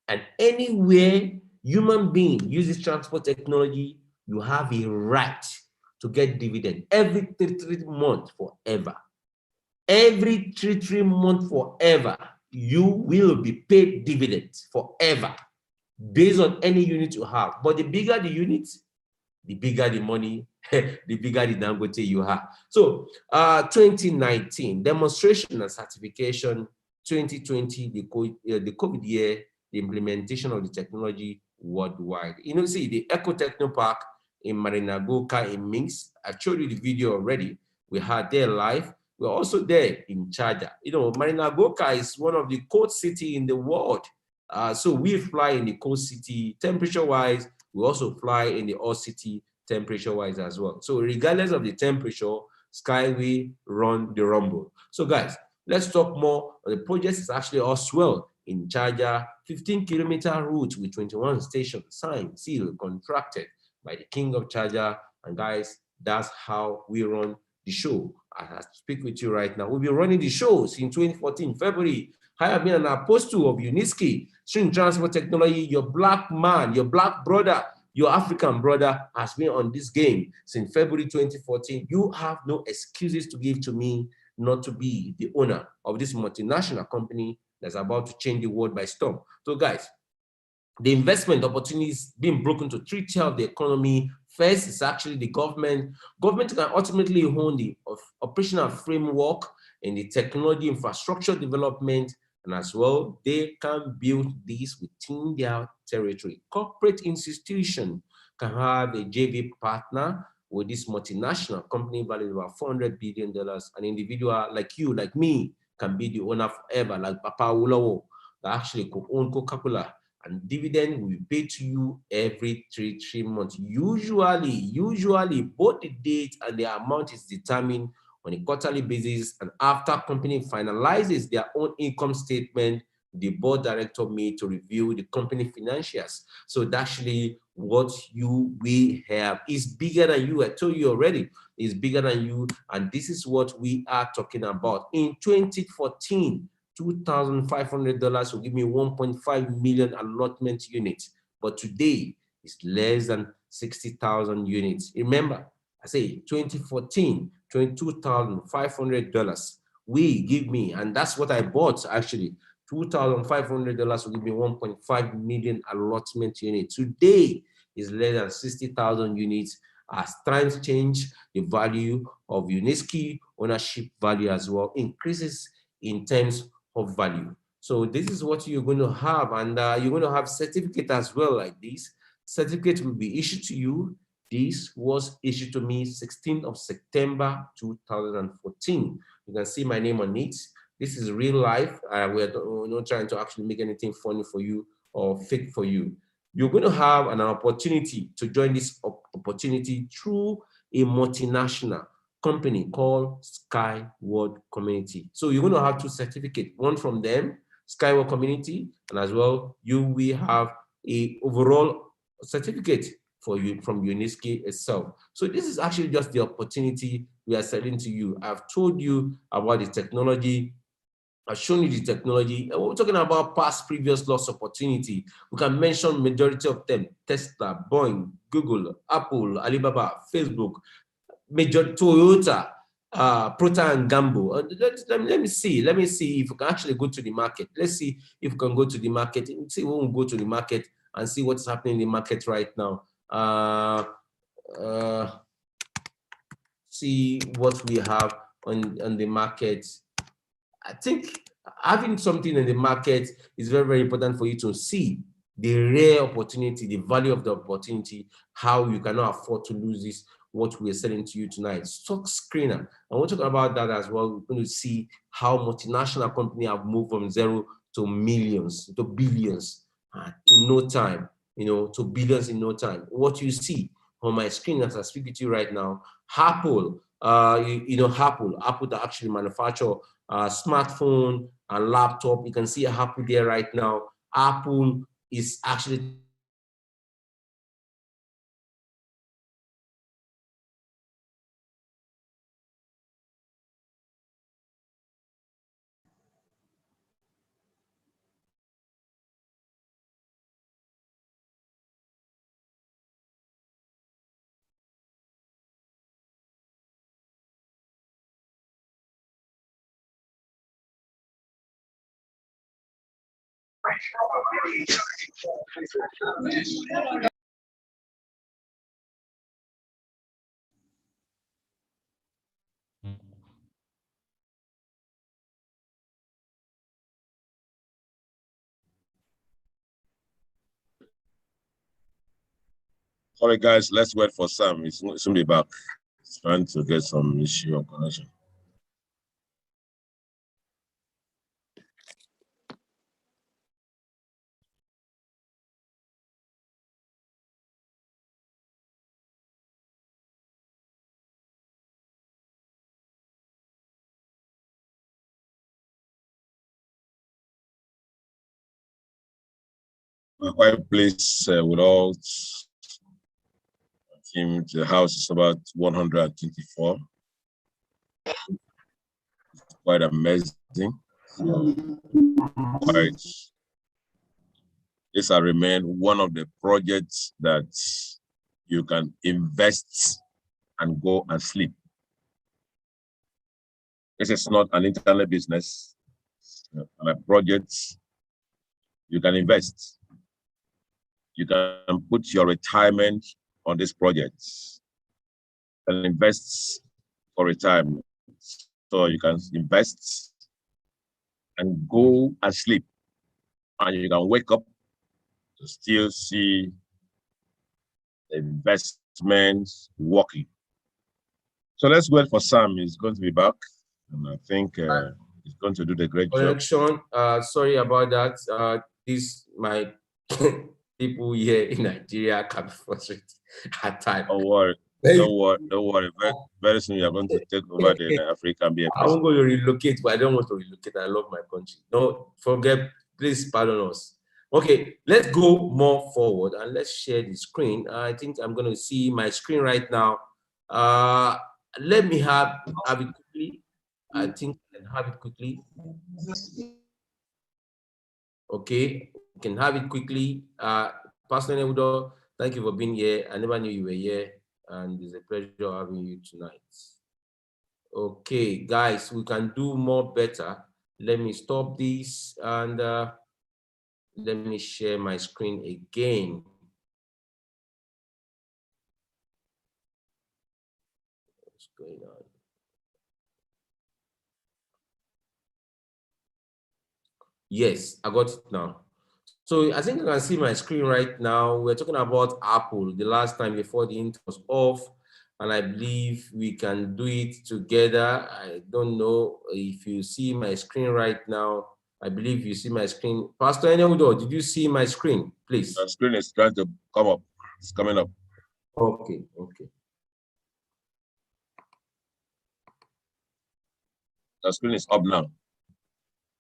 And anywhere human being uses transport technology, you have a right to get dividend every 3 months forever. Every 3 months forever, you will be paid dividends forever based on any unit you have. But the bigger the unit, the bigger the money, the bigger the Dangote you have. So 2019, demonstration and certification. 2020, the COVID year, the implementation of the technology worldwide. You know, see the Eco Techno Park in Marina Goka in Minsk. I showed you the video already. We had there live. We're also there in Charger. You know, Marina Goka is one of the cold cities in the world. So we fly in the cold city temperature-wise. We also fly in the hot city temperature-wise as well. So regardless of the temperature, Skyway run the rumble. So guys, let's talk more. The project is actually Oswell in Charger, 15-kilometer route with 21 stations, signed, sealed, contracted by the king of Charger. And guys, that's how we run the show. I speak with you right now. We've been running the shows in 2014, February. I have been an apostle of Uniski, string transport technology. Your black man, your black brother, your African brother has been on this game since February 2014. You have no excuses to give to me not to be the owner of this multinational company that's about to change the world by storm. So guys, the investment opportunities being broken to 3 tiers of the economy. First is actually the government. Government can ultimately own the operational framework in the technology infrastructure development, and as well, they can build this within their territory. Corporate institution can have a JV partner with this multinational company valued about $400 billion. An individual like you, like me, can be the owner forever, like Papa Ulawo, that actually could own Coca-Cola. And dividend will be paid to you every 3 months. Usually, both the date and the amount is determined on a quarterly basis. And after company finalizes their own income statement, the board director made to review the company financials. So that's actually what you will have. It's bigger than you. I told you already, it's bigger than you. And this is what we are talking about. In 2014, $2,500 will give me 1.5 million allotment units. But today, it's less than 60,000 units. Remember, I say 2014, $22,500 will give me, and that's what I bought actually, $2,500 will give me 1.5 million allotment units. Today is less than 60,000 units. As times change, the value of Uniski ownership value as well increases in terms of value. So this is what you're going to have, and you're going to have certificate as well like this. Certificate will be issued to you. This was issued to me 16th of September 2014. You can see my name on it. This is real life. We're not trying to actually make anything funny for you or fake for you. You're going to have an opportunity to join this opportunity through a multinational company called Skyward Community. So you're going to have 2 certificates, one from them, Skyward Community, and as well, you will have a overall certificate for you from Uniski itself. So this is actually just the opportunity we are selling to you. I've told you about the technology. I've shown you the technology. And we're talking about past, previous loss opportunity. We can mention majority of them: Tesla, Boeing, Google, Apple, Alibaba, Facebook, major Toyota, Procter and Gamble. Let me see if we can actually go to the market. Let's see if we can go to the market. See, we will go to the market and see what's happening in the market right now. See what we have on the market. I think having something in the market is very, very important for you to see the rare opportunity, the value of the opportunity, how you cannot afford to lose this, what we're selling to you tonight. Stock screener. And we'll talk about that as well. We're going to see how multinational companies have moved from zero to millions, to billions in no time, to billions in no time. What you see on my screen as I speak to you right now, Apple, Apple that actually manufacture smartphone and laptop. You can see Apple there right now. Apple is actually Sorry, guys, let's wait for Sam. He's soon be back. He's trying to get some issue of connection. My wife plays without him. The house is about 124. It's quite amazing. Quite, this will remain one of the projects that you can invest and go and sleep. This is not an internet business, and a project you can invest. You can put your retirement on this project and invest for retirement. So you can invest and go and sleep, and you can wake up to still see the investments working. So let's wait for Sam. He's going to be back, and I think he's going to do the great job. Sorry about that. My people here in Nigeria can be frustrated at times. Don't worry. Don't worry. Very soon you're going to take over the African BFS. I won't go to relocate, but I don't want to relocate. I love my country. Don't forget, please pardon us. Okay, let's go more forward and let's share the screen. I think I'm going to see my screen right now. Let me have it quickly. I think I can have it quickly. Okay, we can have it quickly. Pastor Neudo, thank you for being here. I never knew you were here, and it's a pleasure having you tonight. Okay, guys, we can do more better. Let me stop this and let me share my screen again. What's going on? Yes, I got it now. So I think you can see my screen right now. We're talking about Apple the last time before the intro was off, and I believe we can do it together. I don't know if you see my screen right now. I believe you see my screen. Pastor Eneudo, did you see my screen, please? The screen is trying to come up. It's coming up. Okay. The screen is up now.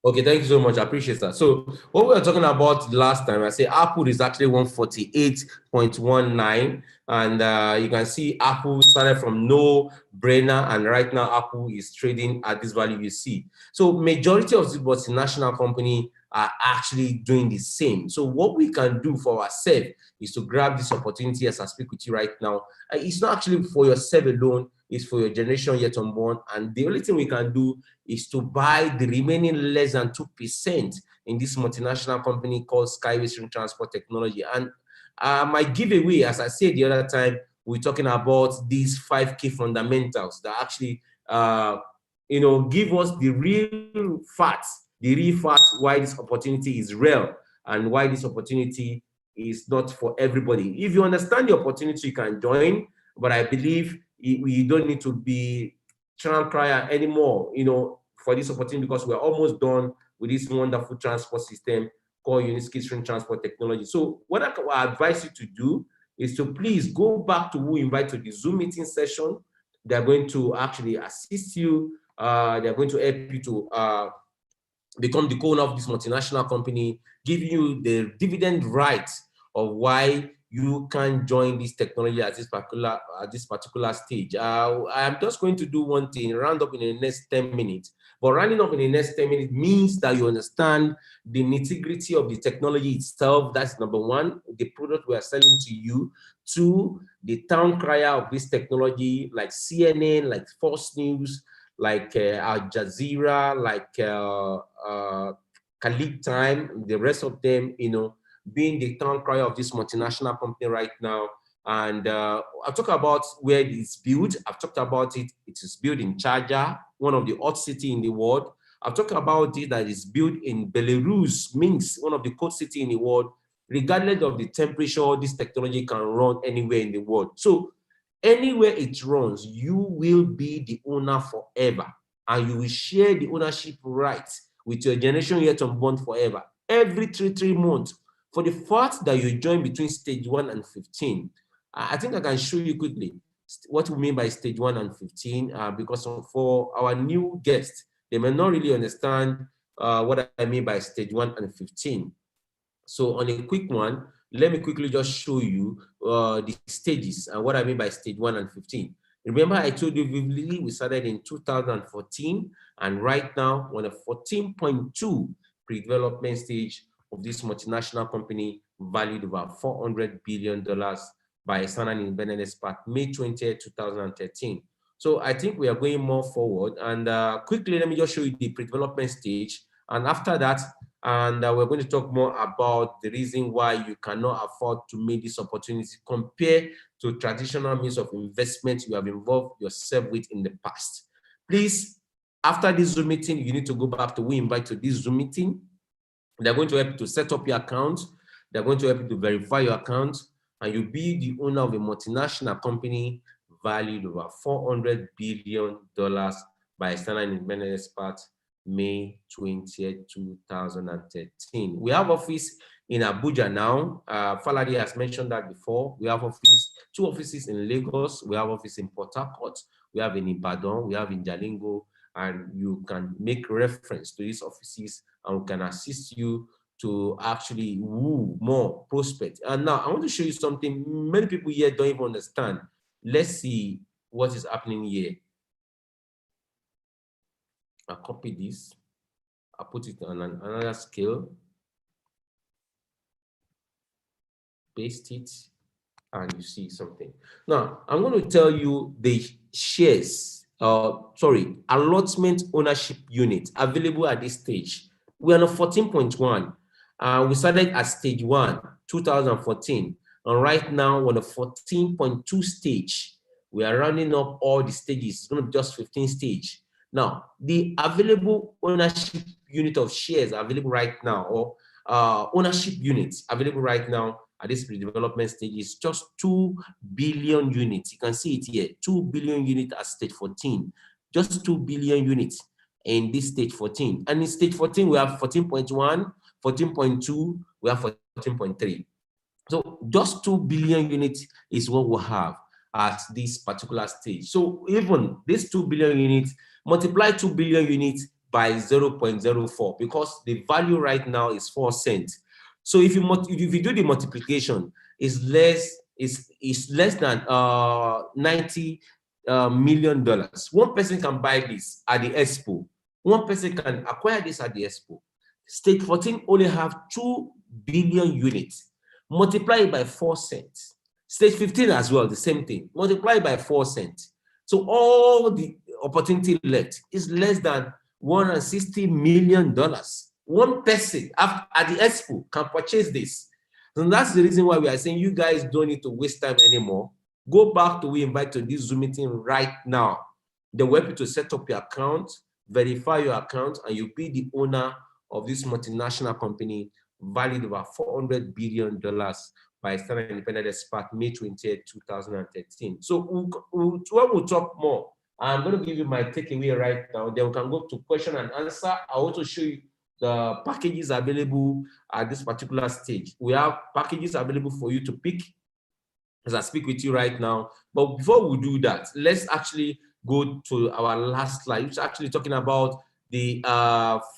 Okay, thank you so much. I appreciate that. So what we were talking about last time, I say Apple is actually 148.19, and you can see Apple started from no brainer, and right now Apple is trading at this value you see. So majority of the multinational company are actually doing the same. So what we can do for ourselves is to grab this opportunity as I speak with you right now. It's not actually for yourself alone, it's for your generation yet unborn, and the only thing we can do is to buy the remaining less than 2% in this multinational company called Skyway Stream Transport Technology. And my giveaway, as I said the other time, we're talking about these 5 key fundamentals that actually, give us the real facts why this opportunity is real and why this opportunity is not for everybody. If you understand the opportunity, you can join, but I believe you don't need to be channel crier anymore, for this opportunity, because we're almost done with this wonderful transport system called Uniski Stream Transport Technology. So what I advise you to do is to please go back to who invite to the Zoom meeting session. They're going to actually assist you. They're going to help you to become the co-owner of this multinational company, give you the dividend rights of why you can join this technology at this particular stage. I'm just going to do one thing, round up in the next 10 minutes. But rounding up in the next 10 minutes means that you understand the nitty-gritty of the technology itself. That's number one, the product we are selling to you. Two, the town crier of this technology, like CNN, like Fox News, like Al Jazeera, like Khalid Time, the rest of them, being the town crier of this multinational company right now. And I've talked about where it's built. I've talked about it. It is built in Charger, one of the hot cities in the world. I've talked about it that is built in Belarus, Minsk, one of the cold cities in the world. Regardless of the temperature, this technology can run anywhere in the world. So anywhere it runs, you will be the owner forever, and you will share the ownership rights with your generation yet unborn forever. Every 3 months, for the fact that you join between stage 1 and 15, I think I can show you quickly what we mean by stage 1 and 15, because for our new guests, they may not really understand what I mean by stage 1 and 15. So on a quick one, let me quickly just show you the stages and what I mean by stage 1 and 15. Remember, I told you vividly we started in 2014, and right now we're on a 14.2 pre-development stage of this multinational company valued about $400 billion by a standard independent expert, May 20th, 2013. So I think we are going more forward. And quickly, let me just show you the pre-development stage. And after that, we're going to talk more about the reason why you cannot afford to make this opportunity compared to traditional means of investment you have involved yourself with in the past. Please, after this Zoom meeting, you need to go back to who invite to this Zoom meeting. They're going to help you to set up your account. They're going to help you to verify your account, and you'll be the owner of a multinational company valued over $400 billion by a standard independent expert, May 20th, 2013. We have office in Abuja now. Falade has mentioned that before. We have two offices in Lagos. We have office in Port Harcourt. We have in Ibadan. We have in Jalingo. And you can make reference to these offices, and we can assist you to actually woo more prospects. And now I want to show you something many people here don't even understand. Let's see what is happening here. I'll copy this. I'll put it on another scale. Paste it, and you see something. Now, I'm going to tell you the shares, allotment ownership unit available at this stage. We are on 14.1. We started at stage 1, 2014. And right now, we're on a 14.2 stage. We are rounding up all the stages. It's going to be just 15 stage. Now, the available ownership unit of shares available right now, or ownership units available right now at this pre-development stage is just 2 billion units. You can see it here, 2 billion units at stage 14. Just 2 billion units in this stage 14. And in stage 14, we have 14.1, 14.2, we have 14.3. So just 2 billion units is what we have at this particular stage. So even this 2 billion units, multiply 2 billion units by 0.04 because the value right now is 4 cents. So if you do the multiplication, it's less than $90 million. One person can buy this at the expo. One person can acquire this at the expo. Stage 14 only have 2 billion units. Multiply it by 4 cents. Stage 15 as well, the same thing. Multiply by 4 cents. So all the opportunity left is less than $160 million. One person at the expo can purchase this. And that's the reason why we are saying you guys don't need to waste time anymore. Go back to we invite to this Zoom meeting right now. They will help you to set up your account, verify your account, and you'll be the owner of this multinational company valued over $400 billion by Standard Independent Expert, May 20th, 2013. So we'll talk more. I'm going to give you my takeaway right now. Then we can go to question and answer. I'll also show you the packages available at this particular stage. We have packages available for you to pick as I speak with you right now. But before we do that, let's actually go to our last slide, which is actually talking about the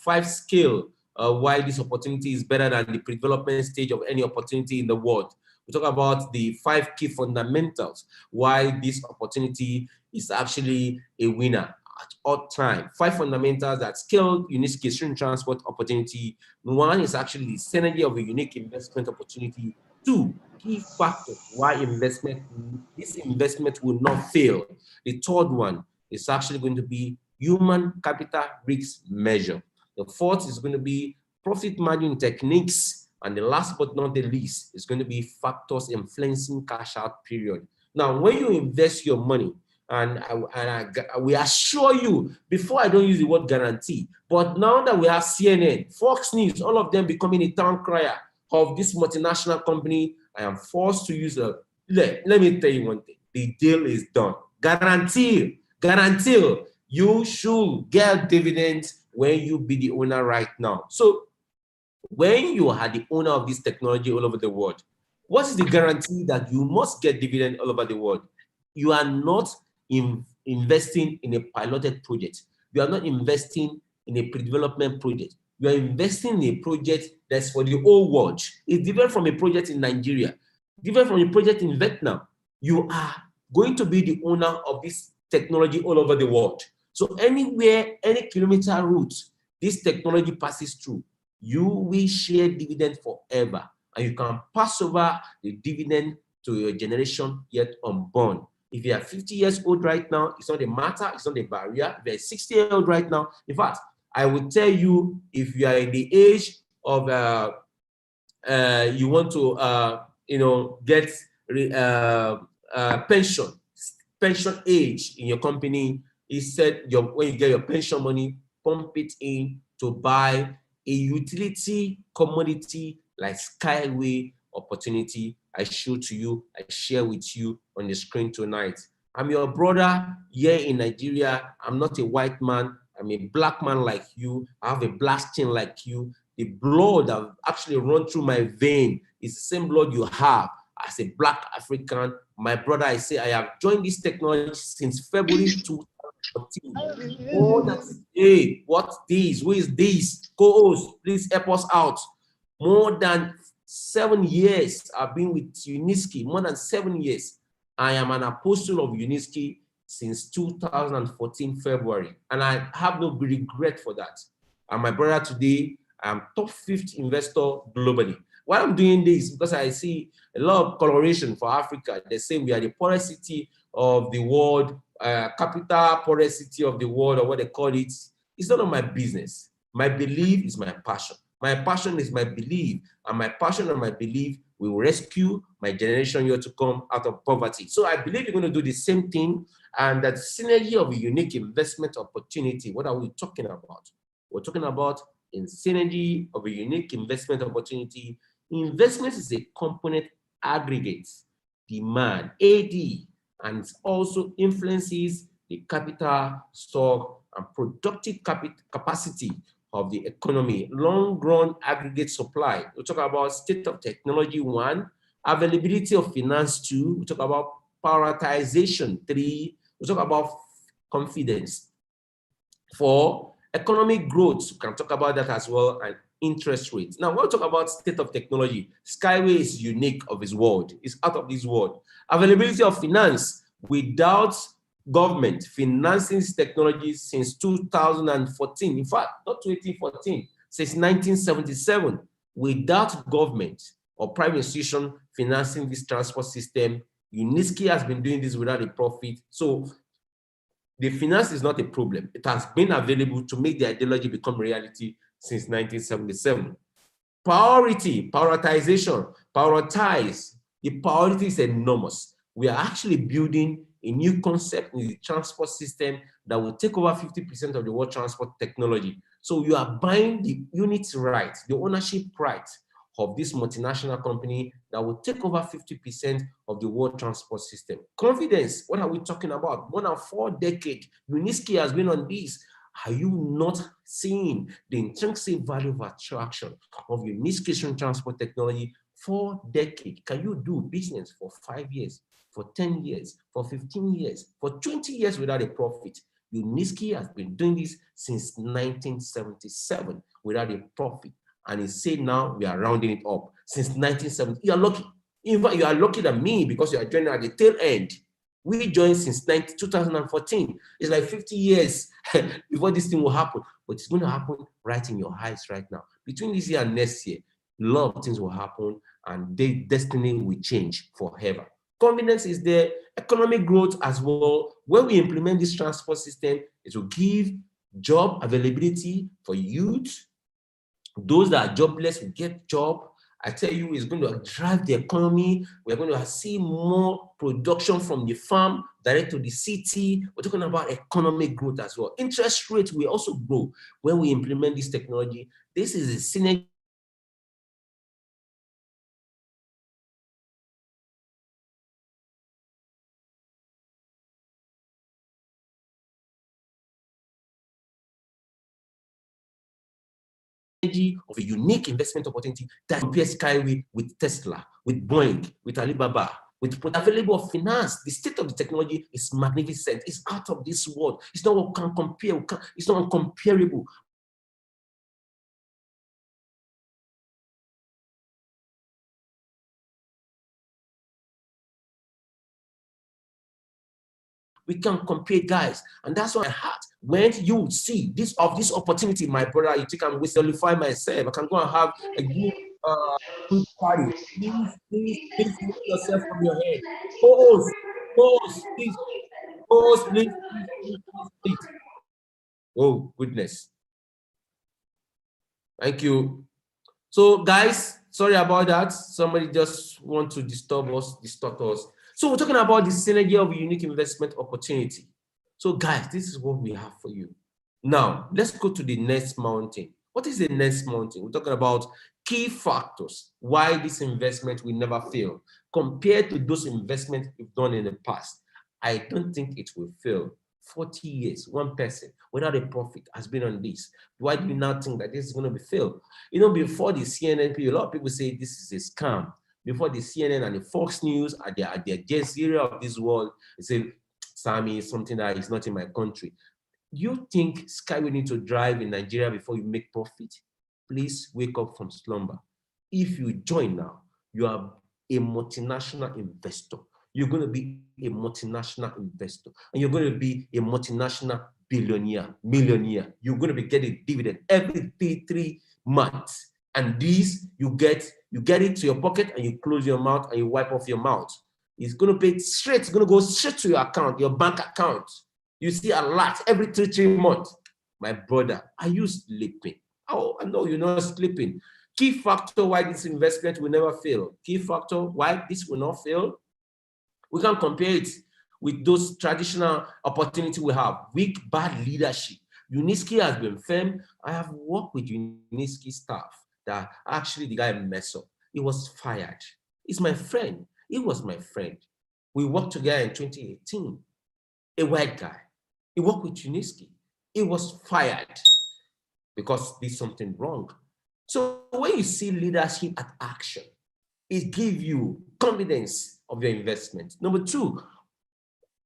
5 scale why this opportunity is better than the pre-development stage of any opportunity in the world. We talk about the 5 key fundamentals why this opportunity is actually a winner at all time. 5 fundamentals that scale unique student transport opportunity. 1 is actually the synergy of a unique investment opportunity. 2, key factors why this investment will not fail. The 3rd one is actually going to be human capital risk measure. The 4th is going to be profit margin techniques. And the last but not the least is going to be factors influencing cash out period. Now, when you invest your money, and we assure you, before I don't use the word guarantee, but now that we have CNN, Fox News, all of them becoming a town crier of this multinational company, I am forced to use a, let me tell you one thing, the deal is done. Guarantee you should get dividends when you be the owner right now. So when you are the owner of this technology all over the world, what is the guarantee that you must get dividend all over the world? You are not investing in a piloted project. You are not investing in a pre-development project. You are investing in a project that's for the whole world. It's different from a project in Nigeria, different from a project in Vietnam. You are going to be the owner of this technology all over the world. So anywhere, any kilometer route this technology passes through, you will share dividend forever. And you can pass over the dividend to your generation yet unborn. If you are 50 years old right now, it's not a matter, it's not a barrier. If you're 60-year-old right now, in fact, I would tell you, if you are in the age of, you want to, get pension age in your company, he said when you get your pension money, pump it in to buy a utility commodity like Skyway opportunity I show to you, I share with you on the screen tonight. I'm your brother here in Nigeria. I'm not a white man. I'm a black man like you. I have a black skin like you. The blood that actually run through my vein is the same blood you have as a black African. My brother, I say I have joined this technology since February 2014. Oh, that's hey, what's this? Who is this? Co-host, please help us out. More than 7 years I've been with Uniski, more than 7 years. I am an apostle of Uniski since 2014 February, and I have no regret for that. And my brother today, I'm top 5th investor globally. Why I'm doing this? Because I see a lot of coloration for Africa. They say we are the poorest city of the world, capital poorest city of the world, or what they call it. It's none of my business. My belief is my passion. My passion is my belief, and my passion and my belief will rescue my generation here to come out of poverty. So I believe you're going to do the same thing, and that synergy of a unique investment opportunity. What are we talking about? We're talking about in synergy of a unique investment opportunity. Investment is a component aggregates demand, AD, and it also influences the capital, stock, and productive capacity of the economy. Long-run aggregate supply. We talk about state of technology 1, availability of finance 2. We talk about prioritization 3. We talk about confidence 4, Economic growth, we can talk about that as well, and interest rates. Now, when we talk about state of technology, Skyway is unique of its world. It's out of this world. Availability of finance without government financing this technology since 2014. In fact, not 2014, since 1977, without government or private institution financing this transport system. Unisky has been doing this without a profit. So the finance is not a problem. It has been available to make the ideology become reality since 1977. Priority, prioritization, prioritize. The priority is enormous. We are actually building a new concept in the transport system that will take over 50% of the world transport technology. So you are buying the unit right, the ownership right of this multinational company that will take over 50% of the world transport system. Confidence, what are we talking about? More than 4 decades, Unisky has been on this. Are you not seeing the intrinsic value of attraction of Unisky transport technology? 4 decades. Can you do business for 5 years, for 10 years, for 15 years, for 20 years without a profit? Unisky has been doing this since 1977 without a profit. And he said now we are rounding it up since 1970. You are lucky. In fact, you are lucky than me because you are joining at the tail end. We joined since 2014. It's like 50 years before this thing will happen. But it's going to happen right in your eyes right now. Between this year and next year, a lot of things will happen and their destiny will change forever. Confidence is there, economic growth as well. When we implement this transport system, it will give job availability for youth. Those that are jobless will get job. I tell you, it's going to drive the economy. We're going to see more production from the farm direct to the city. We're talking about economic growth as well. Interest rates will also grow when we implement this technology. This is a synergy of a unique investment opportunity that compares Skyway with Tesla, with Boeing, with Alibaba, with available finance. The state of the technology is magnificent. It's out of this world. It's not what can compare. It's not uncomparable. We can compare, guys, and that's why my heart. When you see this opportunity, my brother, you think I'm qualify myself. I can go and have a good party. Please remove yourself from your head. Pause, please. Pause, please. Oh goodness. Thank you. So, guys, sorry about that. Somebody just want to distort us. So we're talking about the synergy of a unique investment opportunity. So guys, this is what we have for you. Now, let's go to the next mountain. What is the next mountain? We're talking about key factors why this investment will never fail compared to those investments we've done in the past. I don't think it will fail. 40 years, one person without a profit has been on this. Why do you now think that this is going to be failed? You know, before the CNN, a lot of people say this is a scam. Before the CNN and the Fox News at their Jazeera of this world, they say, SAMMY is something that is not in my country. You think Skyway need to drive in Nigeria before you make profit? Please wake up from slumber. If you join now, you are a multinational investor. You're going to be a multinational investor, and you're going to be a multinational billionaire, millionaire. You're going to be getting dividend every three months. And these, you get it to your pocket and you close your mouth and you wipe off your mouth. It's going to pay straight, it's going to go straight to your account, your bank account. You see a lot every 3 months. My brother, are you sleeping? Oh, I know you're not sleeping. Key factor why this investment will never fail. Key factor why this will not fail. We can compare it with those traditional opportunities we have. Weak, bad leadership. Unisky has been firm. I have worked with Unisky staff that actually the guy messed up. He was fired. He's my friend. He was my friend. We worked together in 2018. A white guy. He worked with Unisky. He was fired because he did something wrong. So when you see leadership at action, it gives you confidence of your investment. Number 2,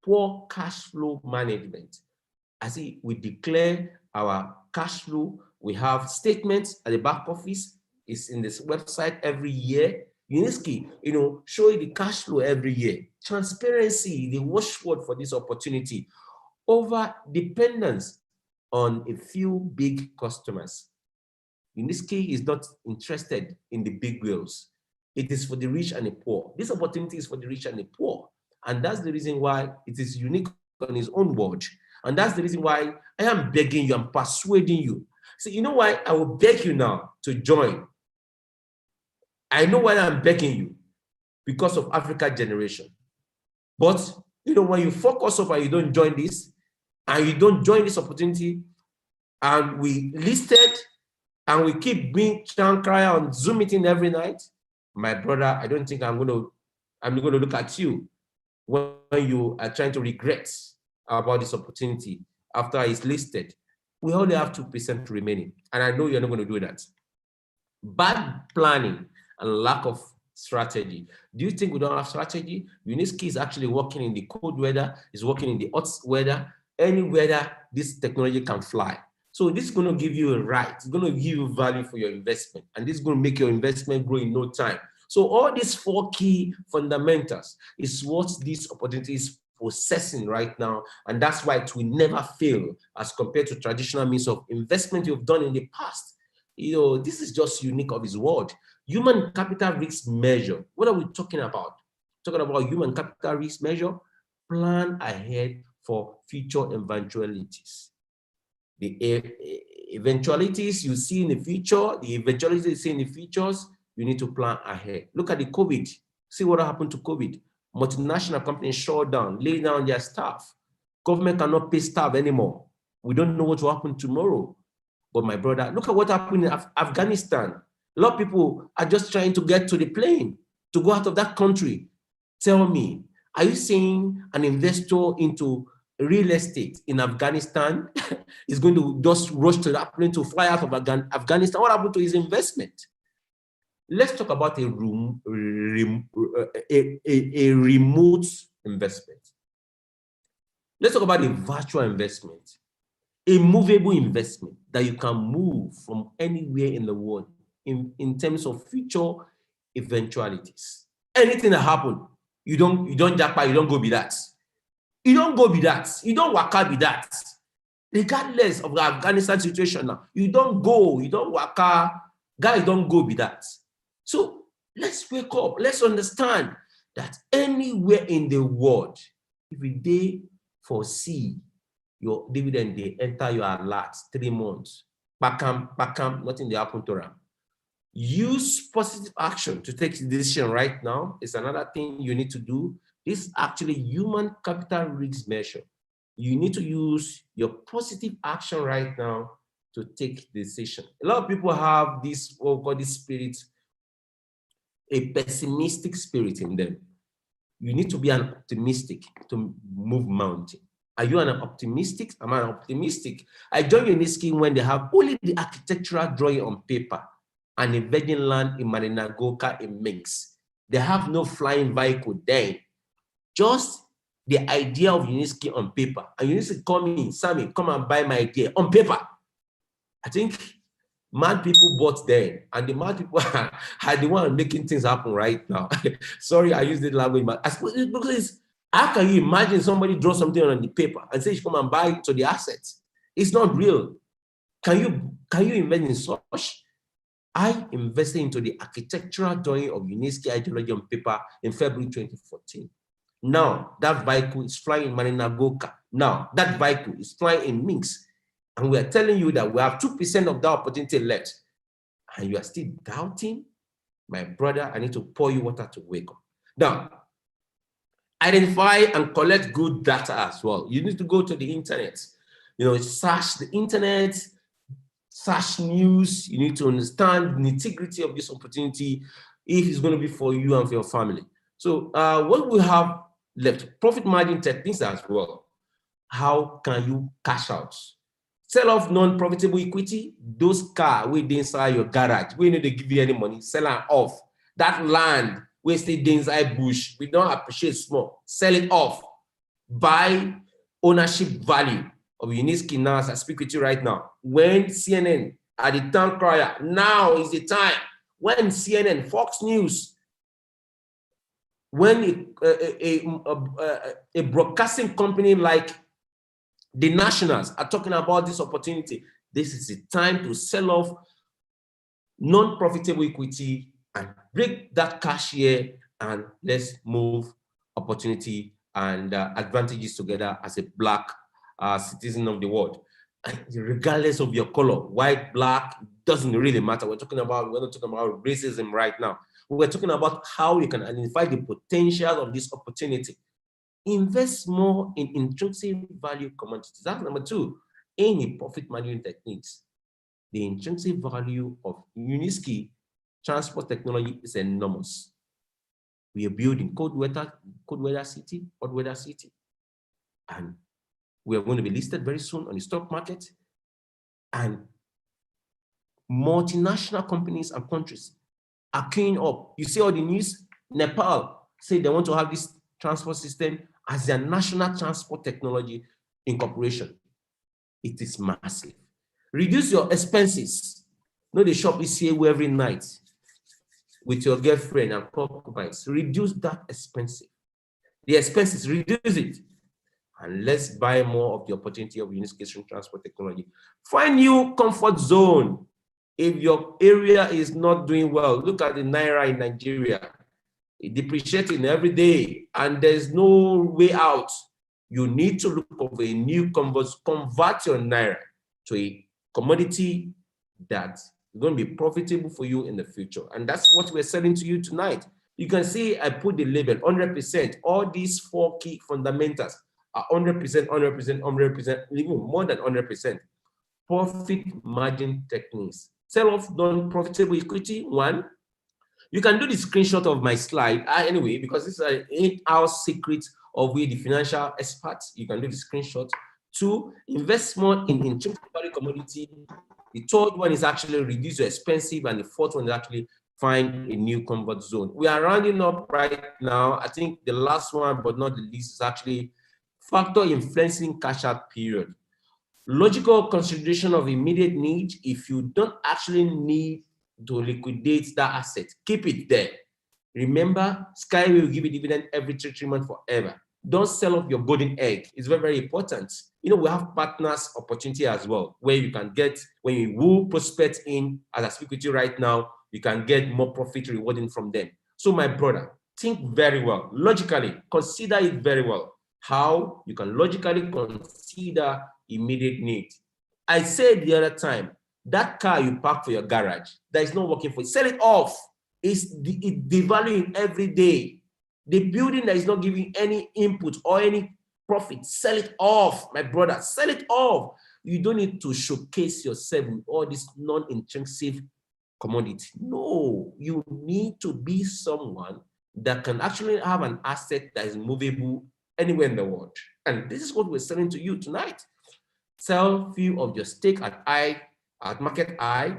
poor cash flow management. I see we declare our cash flow. We have statements at the back office. It's in this website every year. Uniski, show you the cash flow every year. Transparency, the watchword for this opportunity. Over dependence on a few big customers. Uniski is not interested in the big whales. It is for the rich and the poor. This opportunity is for the rich and the poor. And that's the reason why it is unique on its own word. And that's the reason why I am begging you, I'm persuading you. So you know why I will beg you now to join? I know why I'm begging you, because of Africa generation. But when you focus up and you don't join this, and you don't join this opportunity, and we listed, and we keep being cry on Zoom meeting every night, my brother, I don't think I'm going to look at you when you are trying to regret about this opportunity after it's listed. We only have 2% remaining, and I know you're not going to do that. Bad planning and lack of strategy. Do you think we don't have strategy? Uniski is actually working in the cold weather, is working in the hot weather, any weather this technology can fly. So this is going to give you a right, it's going to give you value for your investment, and this is going to make your investment grow in no time. So all these 4 key fundamentals is what this opportunity is possessing right now, and that's why it will never fail as compared to traditional means of investment you've done in the past. This is just unique of his word. Human capital risk measure. What are we talking about? Talking about human capital risk measure. Plan ahead for future eventualities. The eventualities you see in the future, the eventualities you see in the futures, you need to plan ahead. Look at the COVID. See what happened to COVID. Multinational companies shut down, lay down their staff. Government cannot pay staff anymore. We don't know what will happen tomorrow. But my brother, look at what happened in Afghanistan. A lot of people are just trying to get to the plane to go out of that country. Tell me, are you saying an investor into real estate in Afghanistan is going to just rush to that plane to fly out of Afghanistan? What happened to his investment? Let's talk about a remote investment. Let's talk about a virtual investment, a movable investment that you can move from anywhere in the world in terms of future eventualities. Anything that happen, you don't jackpot, you don't go be that. You don't go be that. You don't waka be that. Regardless of the Afghanistan situation now, you don't go, you don't waka, guys don't go be that. So let's wake up, let's understand that anywhere in the world, if we dey foresee your dividend, they enter your alert 3 months, bakam, nothing they happen to them. Use positive action to take the decision right now. It's another thing you need to do. This is actually human capital risk measure. You need to use your positive action right now to take the decision. A lot of people have this, this spirit, a pessimistic spirit in them. You need to be an optimistic to move mountain. Are you an optimistic? Am I optimistic? I joined Uniski when they have only the architectural drawing on paper and a virgin land in Marinagoka in Minsk. They have no flying vehicle then. Just the idea of Uniski on paper. And Uniski call me, Sammy, come and buy my idea on paper. I think mad people bought then, and the mad people are the one making things happen right now. Sorry, I use the language, but because how can you imagine somebody draw something on the paper and say you come and buy to the assets? It's not real. Can you invest in such? I invested into the architectural drawing of Uniski ideology on paper in February 2014. Now that vehicle is flying in Marinagoka. Now that vehicle is flying in Minsk. And we are telling you that we have 2% of that opportunity left. And you are still doubting? My brother, I need to pour you water to wake up. Now, identify and collect good data as well. You need to go to the internet. Search the internet, search news. You need to understand the integrity of this opportunity if it's going to be for you and for your family. So what we have left, profit margin techniques as well. How can you cash out? Sell off non-profitable equity, those cars wey dey inside your garage, we no dey give you any money, sell them off. That land wey stay inside bush, we don't appreciate small, sell it off. Buy ownership value of Uniski now as I speak with you right now. When CNN are the town crier, now is the time. When CNN, Fox News, when a broadcasting company like the Nationals are talking about this opportunity, this is the time to sell off non-profitable equity and break that cash here, and let's move opportunity and advantages together as a Black citizen of the world. And regardless of your color, white, black, doesn't really matter. We're not talking about racism right now. We're talking about how you can identify the potential of this opportunity. Invest more in intrinsic value commodities. That's number two. Any profit margin techniques. The intrinsic value of Uniski transport technology is enormous. We are building cold weather city, hot weather city, and we are going to be listed very soon on the stock market. And multinational companies and countries are queuing up. You see all the news. Nepal say they want to have this transport system as their national transport technology incorporation. It is massive. Reduce your expenses. No, the shop is here every night with your girlfriend and concubines. Reduce that expensive. The expenses, reduce it. And let's buy more of the opportunity of unification transport technology. Find new comfort zone. If your area is not doing well, look at the Naira in Nigeria. It's depreciating every day and there's no way out. You need to look for a new convert your Naira to a commodity that is going to be profitable for you in the future. And that's what we're selling to you tonight. You can see I put the label 100%. All these four key fundamentals are 100%, 100%, 100%, even more than 100%. Profit margin techniques. Sell off non-profitable equity, one. You can do the screenshot of my slide anyway, because this is an 8-hour secret of we, the financial experts. You can do the screenshot. Two, invest more in intrinsic value commodity. The third one is actually reduce your expensive, and the fourth one is actually find a new comfort zone. We are rounding up right now. I think the last one, but not the least, is actually factor influencing cash out period. Logical consideration of immediate need. If you don't actually need to liquidate that asset, keep it there. Remember, Sky will give you dividend every 3 months forever. Don't sell off your golden egg. It's very, very important. You know, we have partners opportunity as well, where you can get, when you will prospect in, as I speak with you right now, you can get more profit rewarding from them. So my brother, think very well. Logically, consider it very well. How you can logically consider immediate need. I said the other time, that car you park for your garage that is not working for you, sell it off. It's devaluing every day. The building that is not giving any input or any profit, sell it off, my brother, sell it off. You don't need to showcase yourself with all this non-intrinsic commodity. No, you need to be someone that can actually have an asset that is movable anywhere in the world. And this is what we're selling to you tonight. Sell few of your stake at market eye.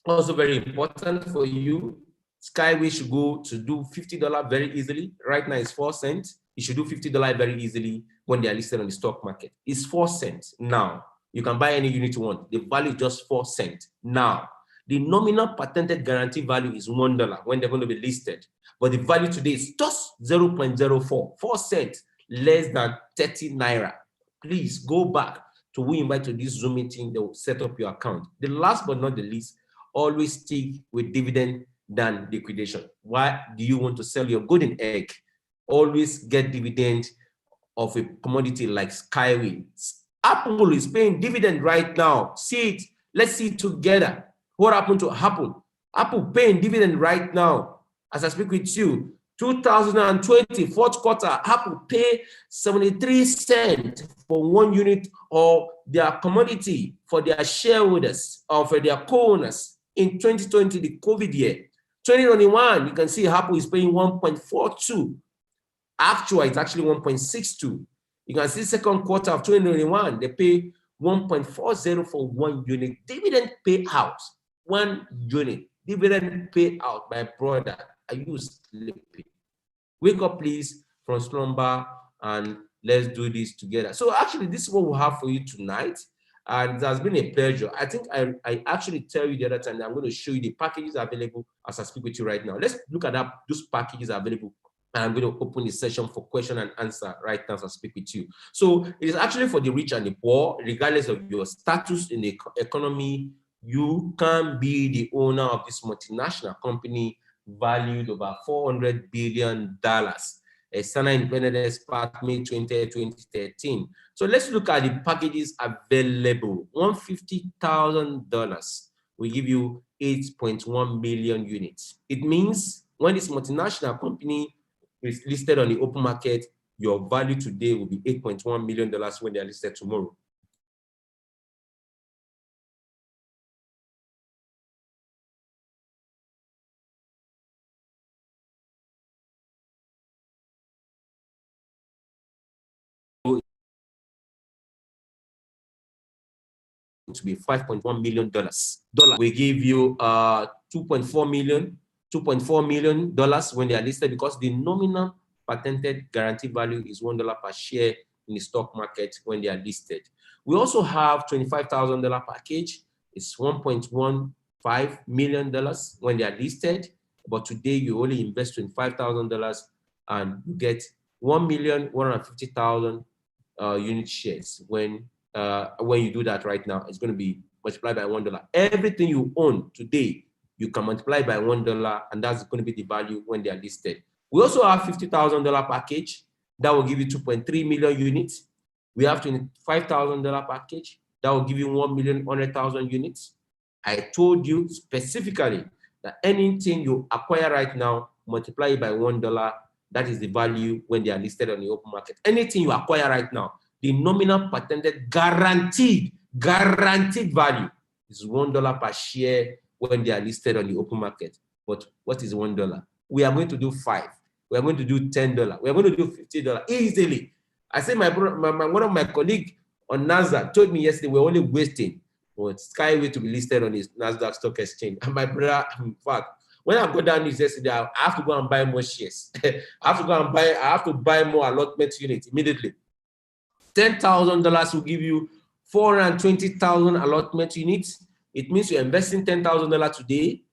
Also very important for you. Skyway should go to do $50 very easily. Right now it's 4 cents. You should do $50 very easily when they are listed on the stock market. It's 4 cents now. You can buy any unit you want. The value is just 4 cents now. The nominal patented guarantee value is $1 when they're going to be listed. But the value today is just 0.04, 4 cents, less than 30 Naira. Please go back to who you invite to this Zoom meeting. They will set up your account. The last but not the least, always stick with dividend than liquidation. Why do you want to sell your golden egg? Always get dividend of a commodity like Skyway. Apple is paying dividend right now. See it. Let's see it together. What happened to Apple? Apple paying dividend right now. As I speak with you, 2020 fourth quarter, Apple pay 73 cents for 1 unit of their commodity for their shareholders or for their co-owners. In 2020, the COVID year. 2021, you can see Apple is paying 1.42. Actual, it's actually 1.62. You can see second quarter of 2021, they pay 1.40 for 1 unit. Dividend payout, 1 unit. Dividend payout, my brother. Are you sleeping? Wake up, please, from slumber and Let's do this together. So actually, this is what we have for you tonight. And it has been a pleasure. I think I actually tell you the other time that I'm going to show you the packages available as I speak with you right now. Let's look at those packages available. And I'm going to open the session for question and answer right now as I speak with you. So it is actually for the rich and the poor, regardless of your status in the economy. You can be the owner of this multinational company valued over $400 billion. A Sana Independent Part May 2013. So let's look at the packages available. $150,000 will give you 8.1 million units. It means when this multinational company is listed on the open market, your value today will be $8.1 million when they are listed tomorrow. To be $5.1 million. We give you $2.4 million when they are listed, because the nominal patented guaranteed value is $1 per share in the stock market when they are listed. We also have $25,000 package. It's $1.15 million when they are listed, but today you only invest $25,000 and you get 1,150,000 unit shares. When you do that right now, it's going to be multiplied by $1. Everything you own today, you can multiply by $1, and that's going to be the value when they are listed. We also have $50,000 package that will give you 2.3 million units. We have $25,000 package that will give you 1,100,000 units. I told you specifically that anything you acquire right now, multiply it by $1, that is the value when they are listed on the open market. Anything you acquire right now, the nominal patented guaranteed value is $1 per share when they are listed on the open market. But what is $1? We are going to do $5. We are going to do $10. We are going to do $50 easily. I said one of my colleagues on NASDAQ told me yesterday we're only wasting for Skyway to be listed on his NASDAQ stock exchange. And my brother, in fact, when I go down this yesterday, I have to go and buy more shares. I have to buy more allotment units immediately. $10,000 will give you 420,000 allotment units. It means you're investing $10,000 today.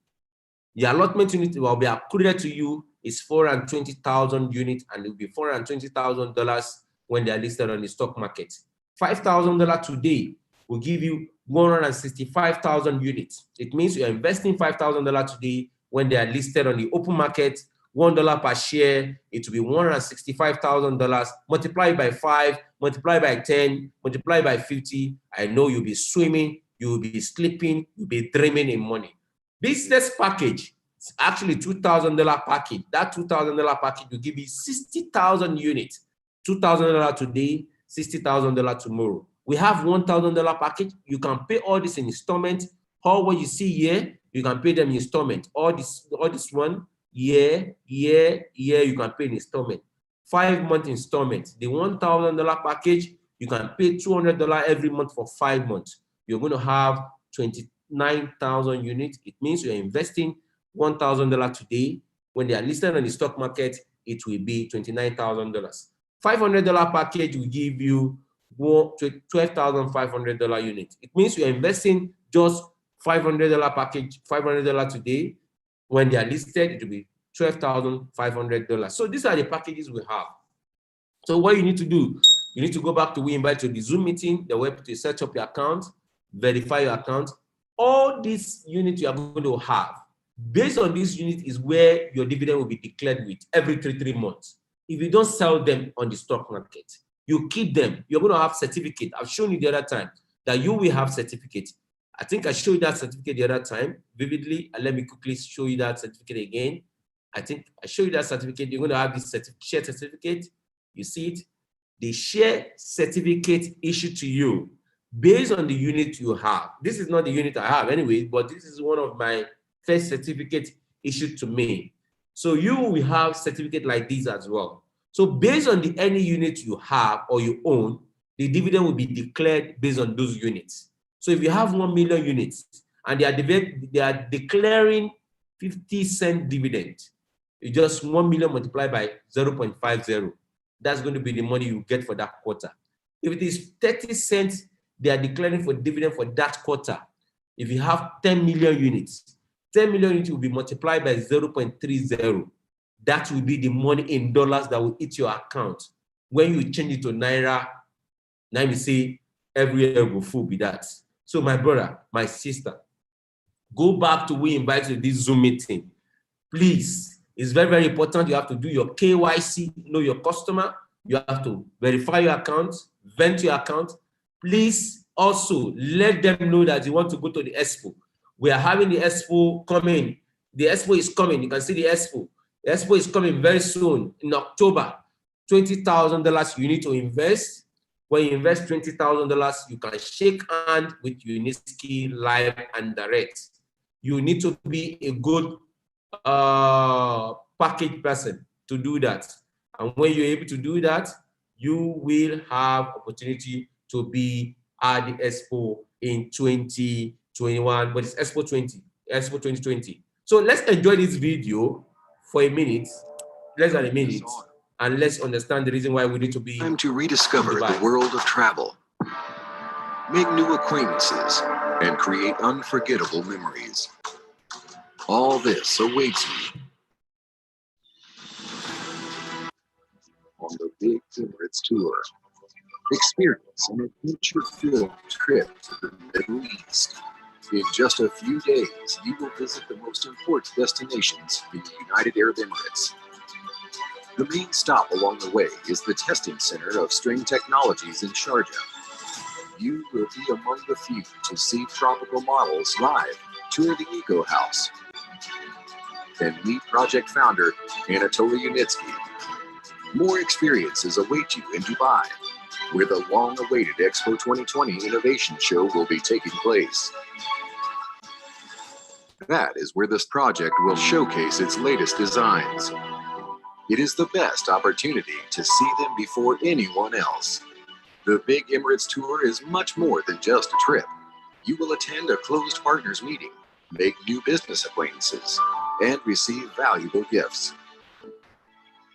The allotment unit will be accrued to you is 420,000 units, and it will be $420,000 when they are listed on the stock market. $5,000 today will give you 165,000 units. It means you're investing $5,000 today when they are listed on the open market. $1 per share, it will be $165,000. Multiply by 5, multiply by 10, multiply by 50. I know you'll be swimming, you'll be sleeping, you'll be dreaming in money. Business package is actually $2,000 package. That $2,000 package will give you 60,000 units. $2,000 today, $60,000 tomorrow. We have $1,000 package. You can pay all this in installment. All what you see here, you can pay them in installment. All this one, year, you can pay in installment. 5-month installment. The $1,000 package, you can pay $200 every month for 5 months. You're going to have 29,000 units. It means you're investing $1,000 today. When they are listed on the stock market, it will be $29,000. $500 package will give you $12,500 units. It means you're investing just $500 package, $500 today. When they are listed, it will be $12,500. So these are the packages we have. So what you need to do, you need to go back to We Invite to the Zoom meeting, the web to set up your account, verify your account. All these units you are going to have, based on this unit is where your dividend will be declared with every 3 months. If you don't sell them on the stock market, you keep them, you're going to have certificate. I've shown you the other time that you will have certificate. I think I showed you that certificate the other time vividly. And let me quickly show you that certificate again. I think I showed you that certificate. You're going to have this share certificate. You see it? The share certificate issued to you based on the unit you have. This is not the unit I have anyway, but this is one of my first certificates issued to me. So you will have certificate like this as well. So based on any unit you have or you own, the dividend will be declared based on those units. So if you have 1 million units and they are declaring 50-cent dividend, it's just 1 million multiplied by 0.50. that's going to be the money you get for that quarter. If it is 30 cents they are declaring for dividend for that quarter, if you have 10 million units, 10 million units will be multiplied by 0.30. That will be the money in dollars that will hit your account. When you change it to Naira, now you say every year will full be that. So my brother, my sister, go back to we invite you to this Zoom meeting. Please, it's very, very important. You have to do your KYC, know your customer. You have to verify your account, vent your account. Please also let them know that you want to go to the expo. We are having the expo coming. The expo is coming. You can see the expo. The expo is coming very soon in October. $20,000 you need to invest. When you invest $20,000, you can shake hands with Uniski live and direct. You need to be a good package person to do that. And when you're able to do that, you will have opportunity to be at the Expo in 2021, but it's Expo 2020. So let's enjoy this video for a minute, less than a minute, and let's understand the reason why we need to be. Time to rediscover the world of travel, make new acquaintances, and create unforgettable memories. All this awaits you on the Big Emirates Tour. Experience an adventure-filled trip to the Middle East. In just a few days, you will visit the most important destinations in the United Arab Emirates. The main stop along the way is the testing center of String Technologies in Sharjah. You will be among the few to see tropical models live, tour the Eco House, and meet project founder Anatoly Unitsky. More experiences await you in Dubai, where the long-awaited Expo 2020 Innovation Show will be taking place. That is where this project will showcase its latest designs. It is the best opportunity to see them before anyone else. The Big Emirates Tour is much more than just a trip. You will attend a closed partners meeting, make new business acquaintances, and receive valuable gifts.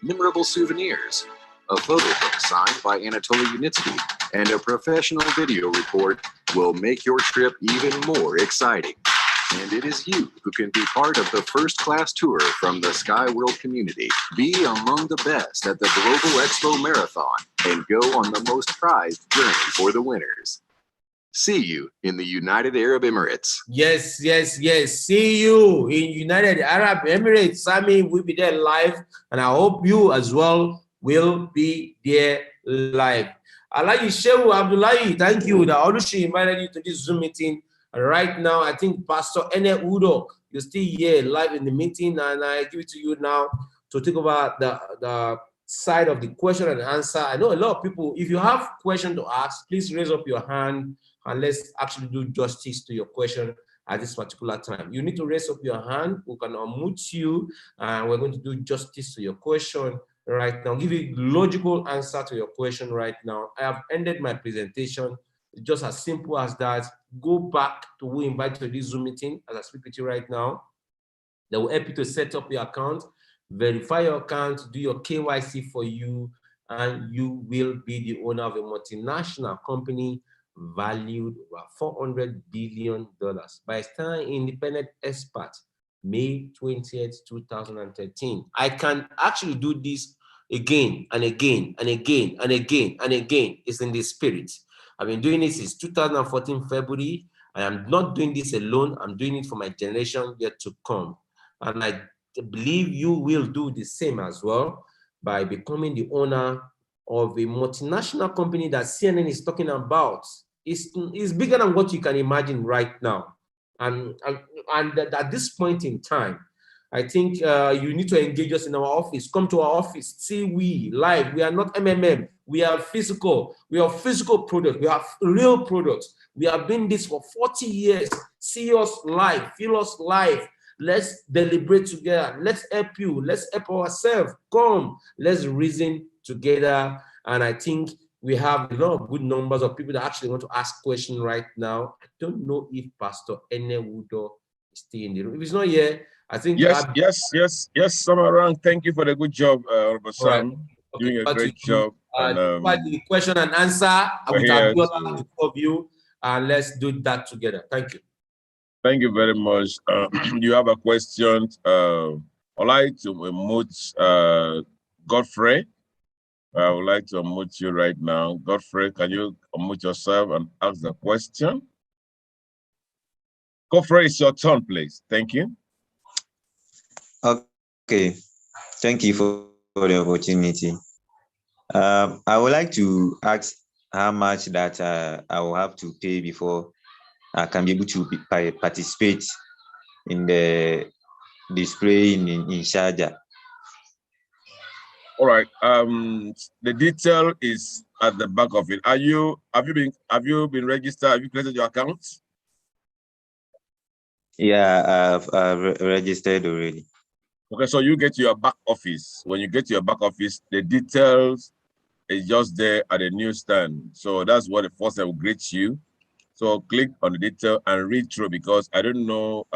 Memorable souvenirs, a photo book signed by Anatoly Unitsky, and a professional video report will make your trip even more exciting. And it is you who can be part of the first-class tour from the Sky World community. Be among the best at the Global Expo Marathon and go on the most prized journey for the winners. See you in the United Arab Emirates. Yes, yes, yes. See you in United Arab Emirates. Sammy will be there live, and I hope you as well will be there live. Alayi Shehu Abdullahi, thank you. The Olushi invited you to this Zoom meeting. Right now, I think Pastor Ene Udo, you're still here live in the meeting, and I give it to you now to talk about the side of the question and answer. I know a lot of people, if you have questions to ask, please raise up your hand and let's actually do justice to your question at this particular time. You need to raise up your hand. We can unmute you, and we're going to do justice to your question right now. Give you a logical answer to your question right now. I have ended my presentation. Just as simple as that. Go back to who invited you to this Zoom meeting as I speak with you right now. That will help you to set up your account, verify your account, do your KYC for you, and you will be the owner of a multinational company valued over $400 billion by a Star Independent Expert, May 20th, 2013. I can actually do this again and again and again and again and again. It's in the spirit. I've been doing this since 2014 February. I am not doing this alone. I'm doing it for my generation yet to come. And I believe you will do the same as well by becoming the owner of a multinational company that CNN is talking about. It's bigger than what you can imagine right now. And at this point in time, I think you need to engage us in our office. Come to our office. See we live. We are not MMM. We are physical. We are physical products. We have real products. We have been this for 40 years. See us live. Feel us live. Let's deliberate together. Let's help you. Let's help ourselves. Come. Let's reason together. And I think we have a lot of good numbers of people that actually want to ask questions right now. I don't know if Pastor Ene Udo is still in the room. If he's not here, I think yes, Samaran, thank you for the good job, Robert Sam. Right. doing a But great job. And the question and answer we're with here Abiola, to- the two of you, and let's do that together. Thank you. Thank you very much. You have a question? I'd like to unmute Godfrey. I would like to unmute you right now. Godfrey, can you unmute yourself and ask the question? Godfrey, it's your turn, please. Thank you. Okay, thank you for the opportunity. I would like to ask how much that I will have to pay before I can be able to participate in the display in Sharjah. All right. The detail is at the back of it. Have you been registered? Have you created your account? Yeah, I've registered already. Okay, so you get to your back office. When you get to your back office, the details is just there at the newsstand. So that's what the first will greet you. So click on the detail and read through, because I don't know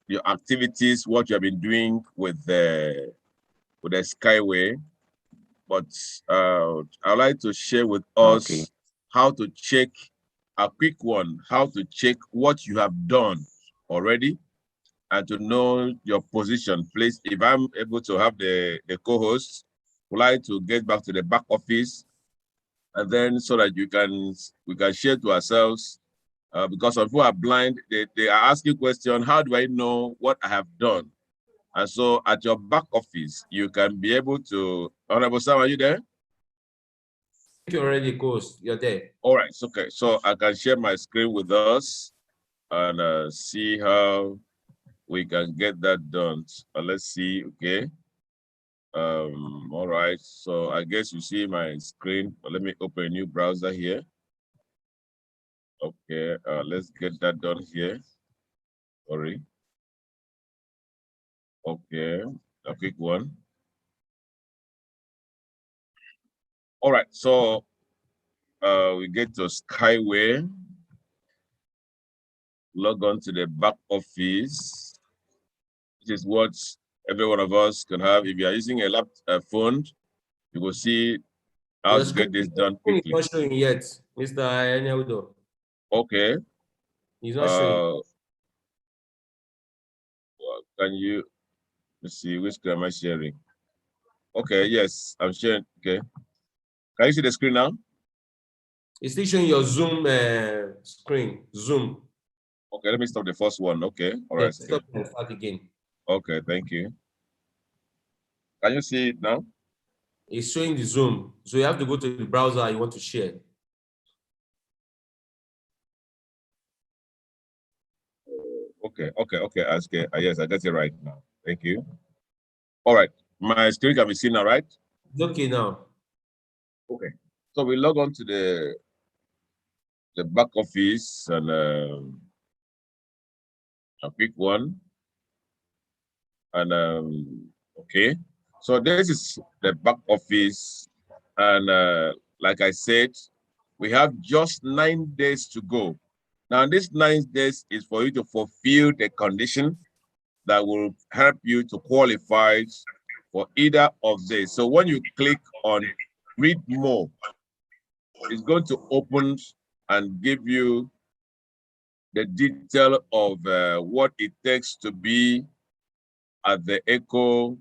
your activities, what you have been doing with the Skyway, but I'd like to share with us how to check a quick one, how to check what you have done already and to know your position. Please, if I'm able to have the co-host, would like to get back to the back office, and then so that we can share to ourselves, because some people are blind, they are asking questions, how do I know what I have done? And so at your back office, you can be able to, Honorable Sam, are you there? You already closed. You're there. All right, okay. So I can share my screen with us and see how we can get that done. Let's see, okay. All right, so I guess you see my screen. Let me open a new browser here. Okay, let's get that done here. Sorry. Okay, a quick one. All right, so we get to Skyway. Log on to the back office. This is what every one of us can have. If you are using a phone, you will see how to get this done quickly. Not showing yet, Mr. Enyaudo. Okay. He's not showing. Can you, let's see, which screen am I sharing? Okay, yes, I'm sharing. Okay. Can you see the screen now? It's still showing your Zoom screen. Zoom. Okay, let me stop the first one. Okay, all right. Yes, stop and start again. Okay, thank you. Can you see it now? It's showing the Zoom. So you have to go to the browser you want to share. Okay. Yes, I got it right now. Thank you. All right, my screen can be seen now, right? It's okay now. Okay, so we log on to the back office and a quick one. And okay, so this is the back office, and like I said, we have just 9 days to go. Now, this 9 days is for you to fulfill the condition that will help you to qualify for either of these. So when you click on read more, it's going to open and give you the detail of what it takes to be at the ECHO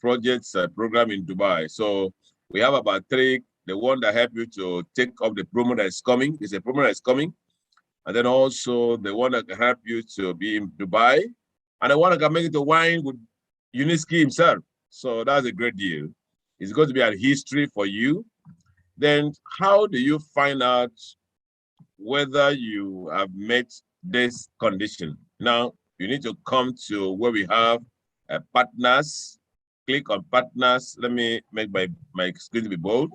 projects program in Dubai. So we have about 3. The one that help you to take up the promo that is coming is a promo that is coming. And then also the one that can help you to be in Dubai. And the one that can make it to wine with Uniski himself. So that's a great deal. It's going to be a history for you. Then how do you find out whether you have met this condition? Now, you need to come to where we have partners. Click on partners. Let me make my screen to be bold.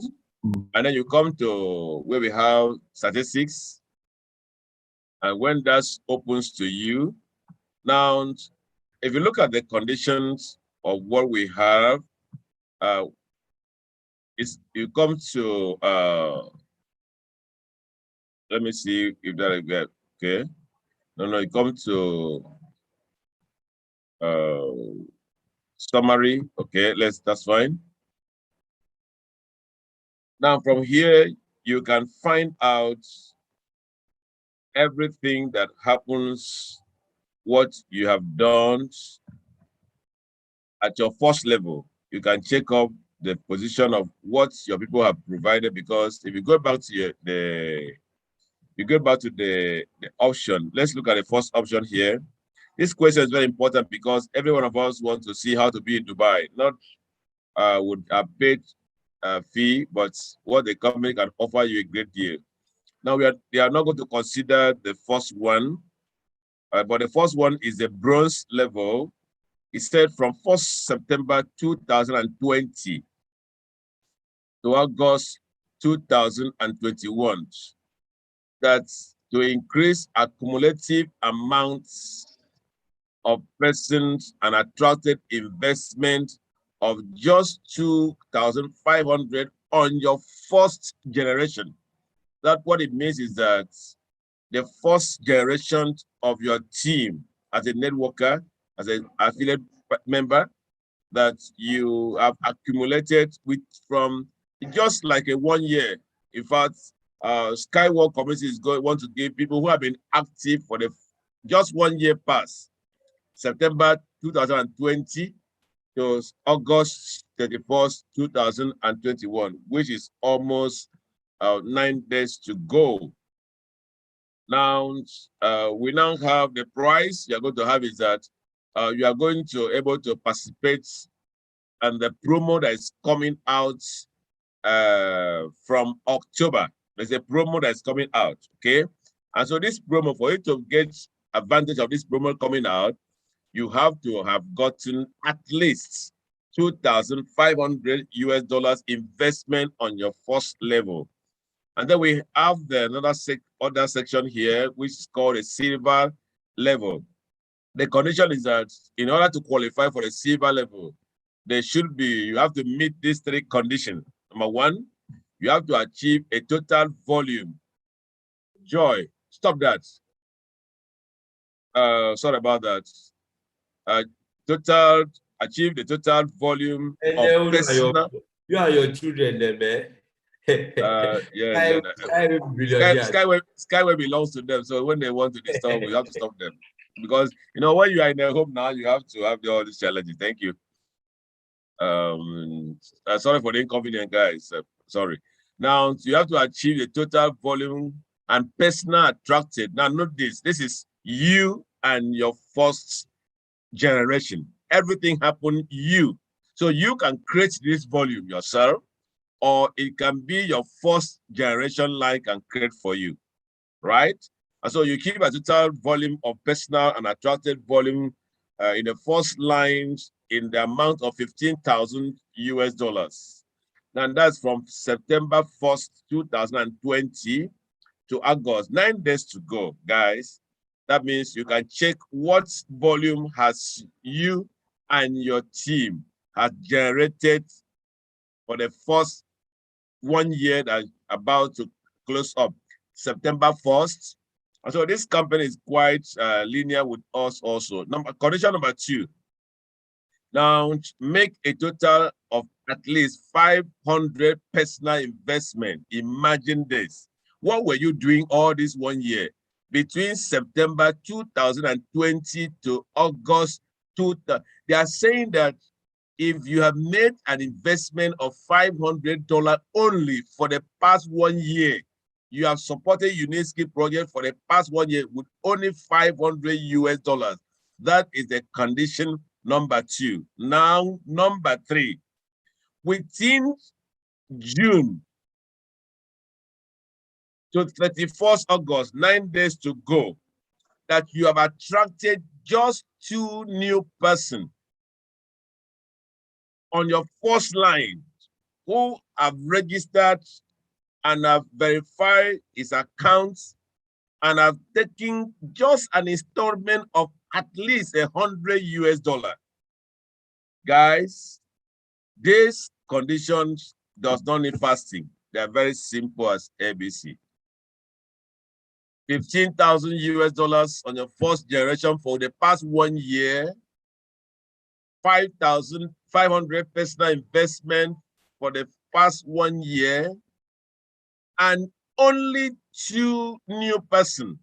And then you come to where we have statistics. And when that opens to you, now, if you look at the conditions of what we have, you come to, let me see if that is good. Okay. No, you come to, summary. Okay, that's fine. Now from here, you can find out everything that happens, what you have done at your first level. You can check up the position of what your people have provided, because if you go back to the option, let's look at the first option here. This question is very important because every one of us wants to see how to be in Dubai, not would have paid a fee, but what the company can offer you a great deal. Now they are not going to consider the first one, but the first one is the bronze level. It said from 1st September 2020 to August 2021, that's to increase accumulative amounts of persons and attracted investment of just 2,500 on your first generation. That what it means is that the first generation of your team as a networker, as an affiliate member, that you have accumulated with from just like a 1 year. In fact, Skywalk Community is want to give people who have been active for the just 1 year past, September 2020 to August 31st, 2021, which is almost 9 days to go. Now, we now have the price you're going to have is that you are going to able to participate, and the promo that is coming out from October. There's a promo that's coming out, okay? And so this promo, for you to get advantage of this promo coming out, you have to have gotten at least 2,500 US dollars investment on your first level. And then we have another other section here, which is called a silver level. The condition is that in order to qualify for the silver level, you have to meet these 3 conditions. Number 1, you have to achieve a total volume. Joy, stop that. Sorry about that. Achieve the total volume of personal. You are your children, man. Skyway belongs to them. So when they want to disturb, we have to stop them. Because when you are in their home now, you have to have all these challenges. Thank you. Sorry for the inconvenience, guys. Sorry. Now you have to achieve the total volume and personal attracted. Now note this. This is you and your first generation. Everything happened you. So you can create this volume yourself, or it can be your first generation line can create for you, right? And so you keep a total volume of personal and attracted volume in the first lines in the amount of 15,000 US dollars. And that's from September 1st, 2020 to August, 9 days to go, guys. That means you can check what volume has you and your team has generated for the first 1 year that about to close up, September 1st. And so this company is quite linear with us also. Condition number 2. Now make a total of at least 500 personal investment. Imagine this. What were you doing all this 1 year? Between September 2020 to August 2000. They are saying that if you have made an investment of $500 only for the past 1 year, you have supported UNESCO project for the past 1 year with only 500 US dollars. That is the condition number 2. Now, number 3, within June to 31st August, 9 days to go, that you have attracted just 2 new persons on your first line who have registered and have verified his accounts and have taken just an installment of at least 100 US dollars. Guys, these conditions does not need fasting. They are very simple as ABC. 15,000 US dollars on your first generation for the past 1 year. 5,500 personal investment for the past 1 year, and only 2 new persons.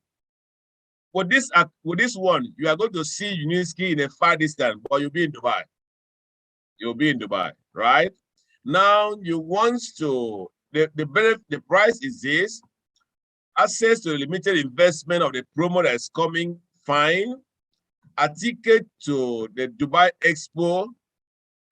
With this one, you are going to see Uniski in a far distance, but you'll be in Dubai. You'll be in Dubai, right? Now you want to, the price is this: access to the limited investment of the promo that is coming, fine. A ticket to the Dubai Expo,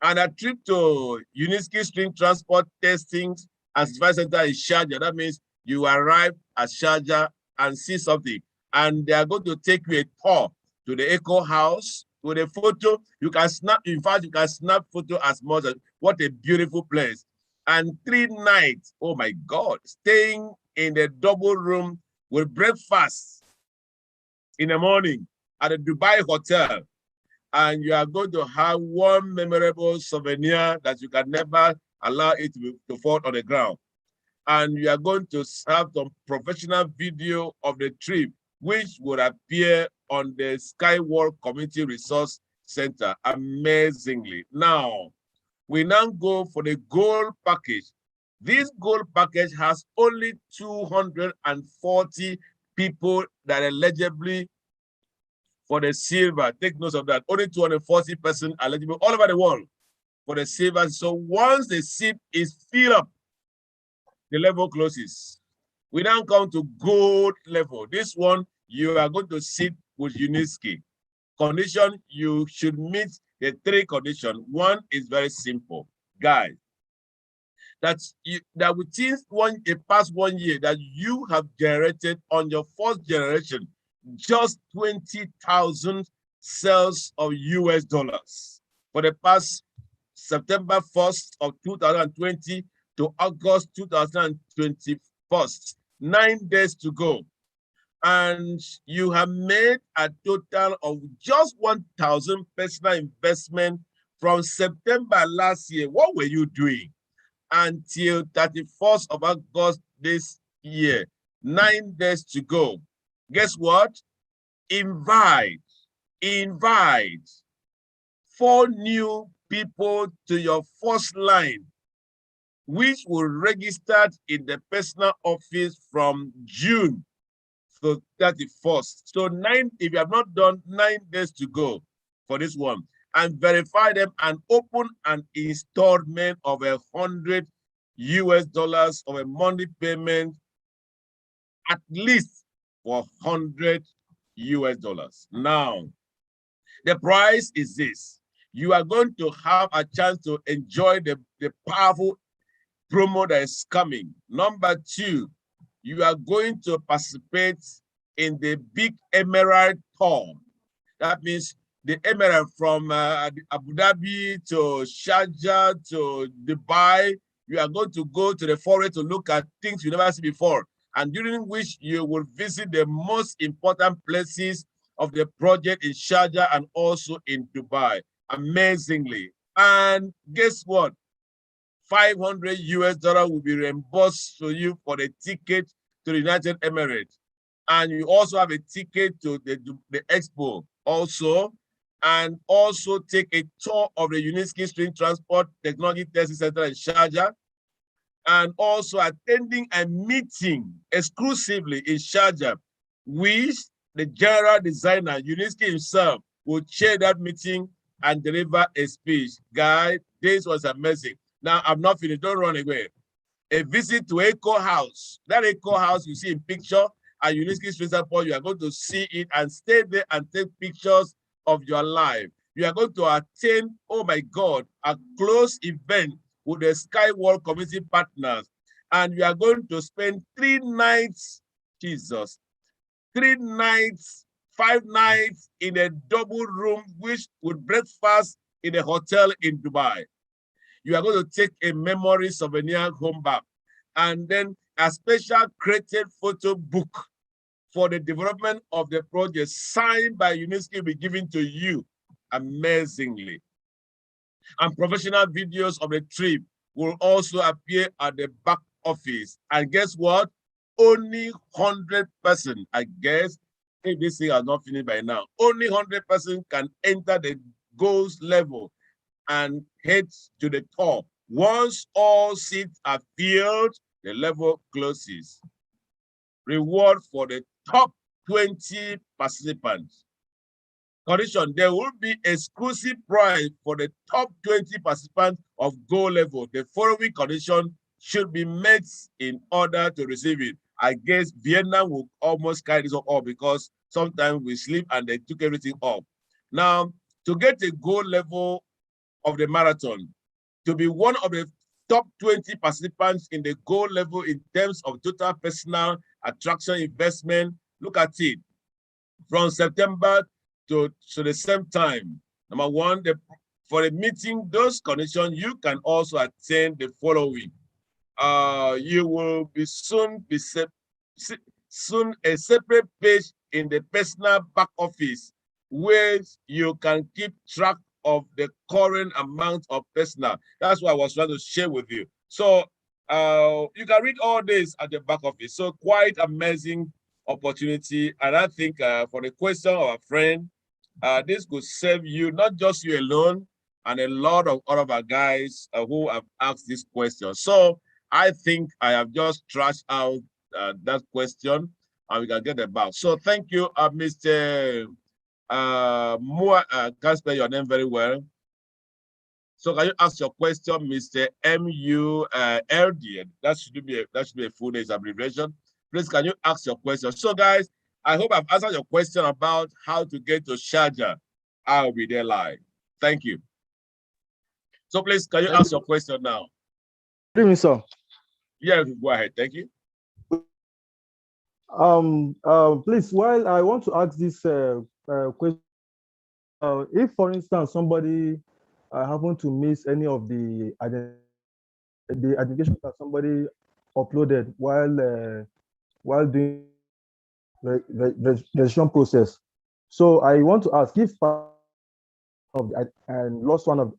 and a trip to Uniski String Transport Testing and Certification Center in Sharjah. That means you arrive at Sharjah and see something. And they are going to take you a tour to the Eco House with a photo. You can snap, in fact, you can snap photo as much as, what a beautiful place. And 3 nights, oh my God, staying in the double room with breakfast in the morning at the Dubai Hotel. And you are going to have one memorable souvenir that you can never allow it to fall on the ground. And you are going to have some professional video of the trip, which will appear on the Skyward Community Resource Center amazingly. Now, we now go for the gold package. This gold package has only 240 people that are eligibly for the silver. Take note of that. Only 240 persons eligible all over the world for the silver. So once the seat is filled up, the level closes. We now come to gold level. This one, you are going to sit with Uniski. Condition, you should meet the 3 conditions. One is very simple, guys. That within a past 1 year that you have generated on your first generation just 20,000 sales of US dollars for the past September 1st of 2020 to August 2021. 9 days to go. And you have made a total of just 1,000 personal investment from September last year. What were you doing until 31st of August this year? 9 days to go. Guess what? Invite 4 new people to your first line, which will register in the personal office from June to 31st. So if you have not done 9 days to go for this one, and verify them and open an installment of $100 US of a monthly payment, at least for $100 US. Now, the price is this. You are going to have a chance to enjoy the powerful promo that is coming. Number 2, you are going to participate in the Big Emerald Tour. That means the Emerald from Abu Dhabi to Sharjah to Dubai. You are going to go to the forest to look at things you never seen before, and during which you will visit the most important places of the project in Sharjah and also in Dubai. Amazingly. And guess what? $500 US will be reimbursed to you for the ticket to the United Emirates. And you also have a ticket to the expo also, and also take a tour of the Uniski String Transport Technology Testing Center in Sharjah, and also attending a meeting exclusively in Sharjah, which the general designer, Uniski himself, will chair that meeting and deliver a speech. Guys, this was amazing. Now, I'm not finished. Don't run away. A visit to Eco House. That Eco House you see in picture at Uniski String Transport, you are going to see it and stay there and take pictures of your life. You are going to attend, oh my God, a close event with the Skyward Community partners. And you are going to spend 3 nights, Jesus, 3 nights, 5 nights in a double room, which with breakfast in a hotel in Dubai. You are going to take a memory souvenir home back, and then a special created photo book for the development of the project signed by UNESCO will be given to you amazingly. And professional videos of the trip will also appear at the back office. And guess what? Only 100 persons, I guess, if this thing has not finished by now, only 100 persons can enter the goes level and heads to the top. Once all seats are filled, the level closes. Reward for the top 20 participants. Condition, there will be exclusive prize for the top 20 participants of Go level. The following condition should be met in order to receive it. I guess Vietnam will almost carry this up because sometimes we sleep and they took everything off. Now, to get a Go level of the marathon, to be one of the top 20 participants in the Go level in terms of total personal attraction investment, look at it. From September to the same time. Number one, for the meeting those conditions, you can also attend the following. You will be soon a separate page in the personal back office where you can keep track of the current amount of personal. That's what I was trying to share with you. So you can read all this at the back office. So quite amazing opportunity. And I think for the question of our friend, this could serve you, not just you alone, and a lot of all of our guys who have asked this question. So I think I have just trashed out that question and we can get it back. So thank you, Mr. Moore. Can't spell your name very well. So can you ask your question, Mr. MULD? That should be a full name abbreviation. Please, can you ask your question? So guys, I hope I've answered your question about how to get to Sharjah. I'll be there live. Thank you. So please, can you ask your question now? Good evening, sir. Yeah, go ahead. Thank you. Please, while I want to ask this question, if, for instance, somebody happen to miss any of the identification that somebody uploaded while doing registration process, so I want to ask if and lost one of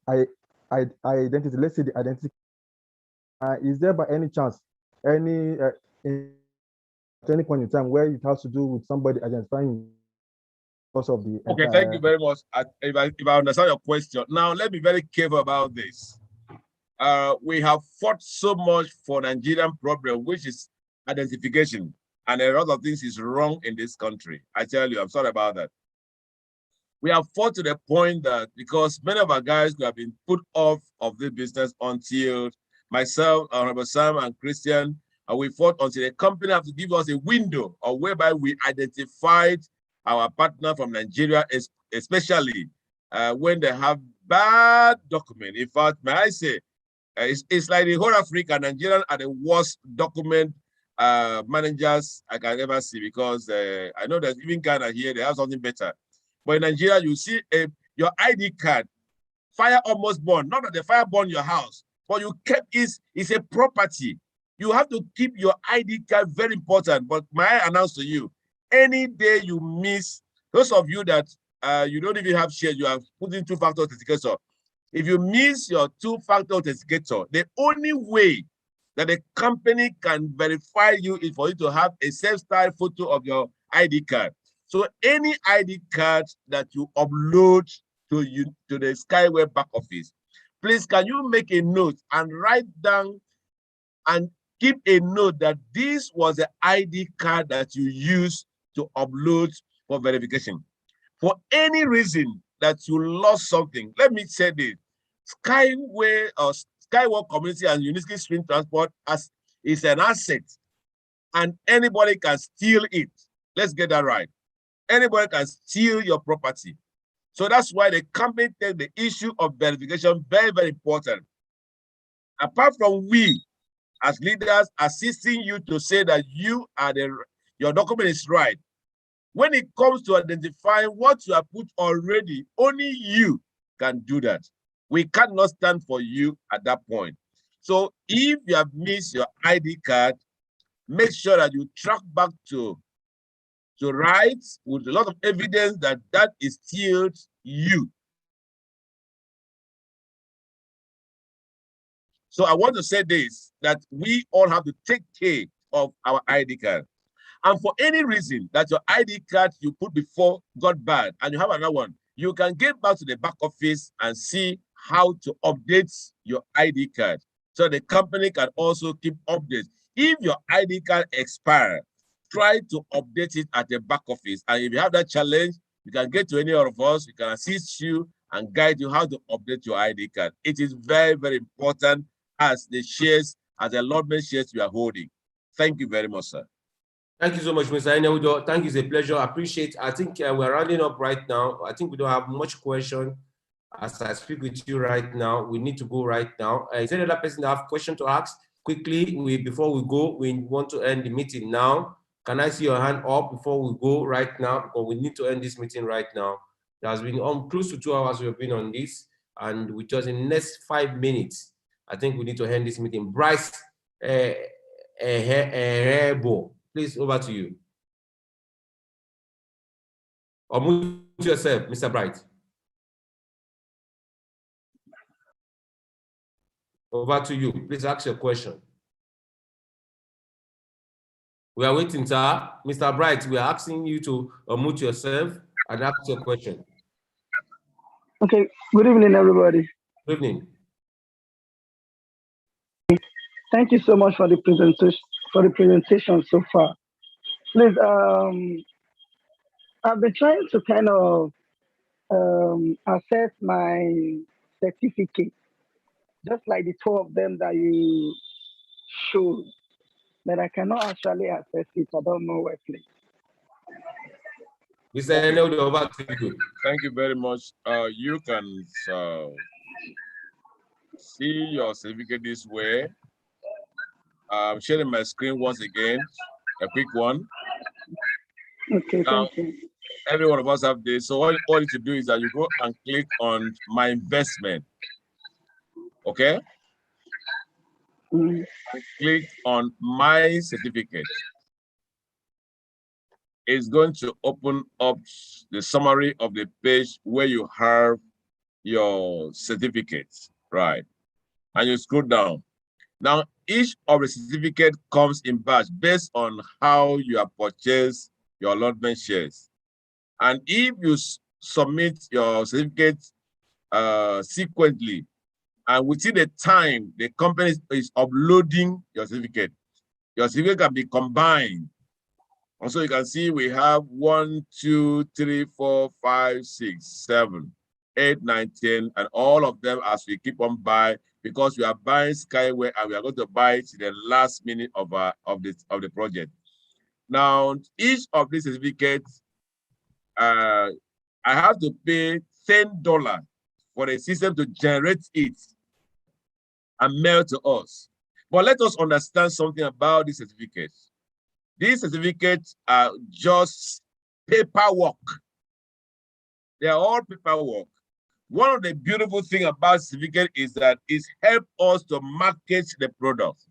identity, let's say the identity, is there by any chance any at any point in time where it has to do with somebody identifying because of the okay, thank you very much. If I understand your question, now let me be very careful about this. We have fought so much for Nigerian problem, which is identification, and a lot of things is wrong in this country. I tell you, I'm sorry about that. We have fought to the point that because many of our guys have been put off of the business until myself, Honorable Sam and Christian, we fought until the company have to give us a window or whereby we identified our partner from Nigeria, especially when they have bad document. In fact, may I say, it's like the whole Africa, Nigerians are the worst document managers I can ever see, because I know that even Ghana here, they have something better. But in Nigeria, you see your ID card, fire almost burned. Not that the fire burned your house, but you kept it's a property. You have to keep your ID card, very important. But may I announce to you, any day you miss, those of you that you don't even have shares, you have put in two-factor authenticator. If you miss your two-factor authenticator, the only way that the company can verify you is for you to have a self-styled photo of your ID card. So any ID card that you upload to the Skyway back office, please can you make a note and write down and keep a note that this was the ID card that you used to upload for verification. For any reason that you lost something, let me say this: Skyway or Skywalk Community and Unique Stream Transport is an asset, and anybody can steal it. Let's get that right. Anybody can steal your property. So that's why the company takes the issue of verification very, very important. Apart from we, as leaders, assisting you to say that you are your document is right, when it comes to identifying what you have put already, only you can do that. We cannot stand for you at that point. So if you have missed your ID card, make sure that you track back to rights with a lot of evidence that that is still you. So I want to say this, that we all have to take care of our ID card. And for any reason that your ID card you put before got bad and you have another one, you can get back to the back office and see how to update your ID card. So the company can also keep updates. If your ID card expires, try to update it at the back office. And if you have that challenge, you can get to any of us, we can assist you and guide you how to update your ID card. It is very, very important as the shares, as the allotment shares you are holding. Thank you very much, sir. Thank you so much, Mr. Eneudo. Thank you, it's a pleasure. I appreciate. I think we're rounding up right now. I think we don't have much question. As I speak with you right now, we need to go right now. Is there another person that have question to ask? Quickly, before we go, we want to end the meeting now. Can I see your hand up before we go right now? Because we need to end this meeting right now. There has been close to 2 hours we have been on this, and with just in the next 5 minutes, I think we need to end this meeting. Bryce please, over to you. Or mute yourself, Mr. Bright. Over to you. Please ask your question. We are waiting, sir. Mr. Bright, we are asking you to unmute yourself and ask your question. Okay. Good evening, everybody. Good evening. Thank you so much for the presentation so far. Please, I've been trying to kind of assess my certificate, just like the 2 of them that you showed, but I cannot actually access it. I don't know where, please. Mr. Eneudo, over to you. Thank you very much. You can see your certificate this way. I'm sharing my screen once again, a quick one. Okay, now, thank you. Every one of us have this. So all you need to do is that you go and click on my investment. Okay? And click on my certificate. It's going to open up the summary of the page where you have your certificates, right? And you scroll down. Now, each of the certificate comes in batch based on how you have purchased your allotment shares. And if you submit your certificate sequentially, and within the time the company is uploading your certificate can be combined. Also, you can see we have 1, 2, 3, 4, 5, 6, 7, 8, 9, 10, and all of them as we keep on buying, because we are buying Skyway and we are going to buy it in the last minute of the project. Now, each of these certificates, I have to pay $10 for the system to generate it and mail to us. But let us understand something about these certificates. These certificates are just paperwork. They are all paperwork. One of the beautiful things about certificate is that it helps us to market the product,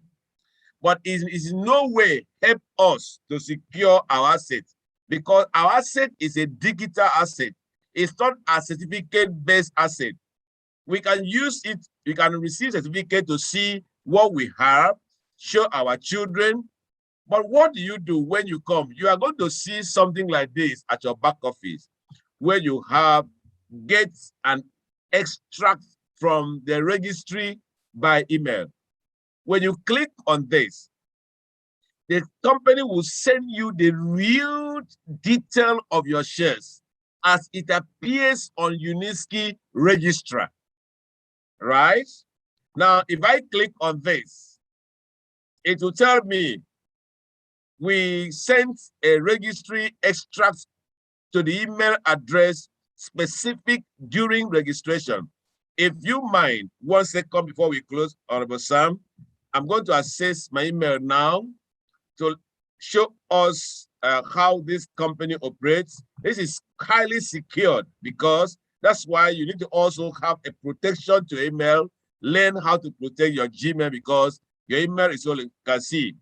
but it is in no way help us to secure our asset, because our asset is a digital asset. It's not a certificate-based asset. We can use it, we can receive certificate to see what we have, show our children. But what do you do when you come? You are going to see something like this at your back office, where you have get an extract from the registry by email. When you click on this, the company will send you the real detail of your shares as it appears on Uniski Registrar, right? Now, if I click on this, it will tell me we sent a registry extract to the email address specific during registration. If you mind, 1 second before we close, Honorable Sam, I'm going to access my email now to show us how this company operates. This is highly secured, because that's why you need to also have a protection to email. Learn how to protect your Gmail, because your email is all you can see.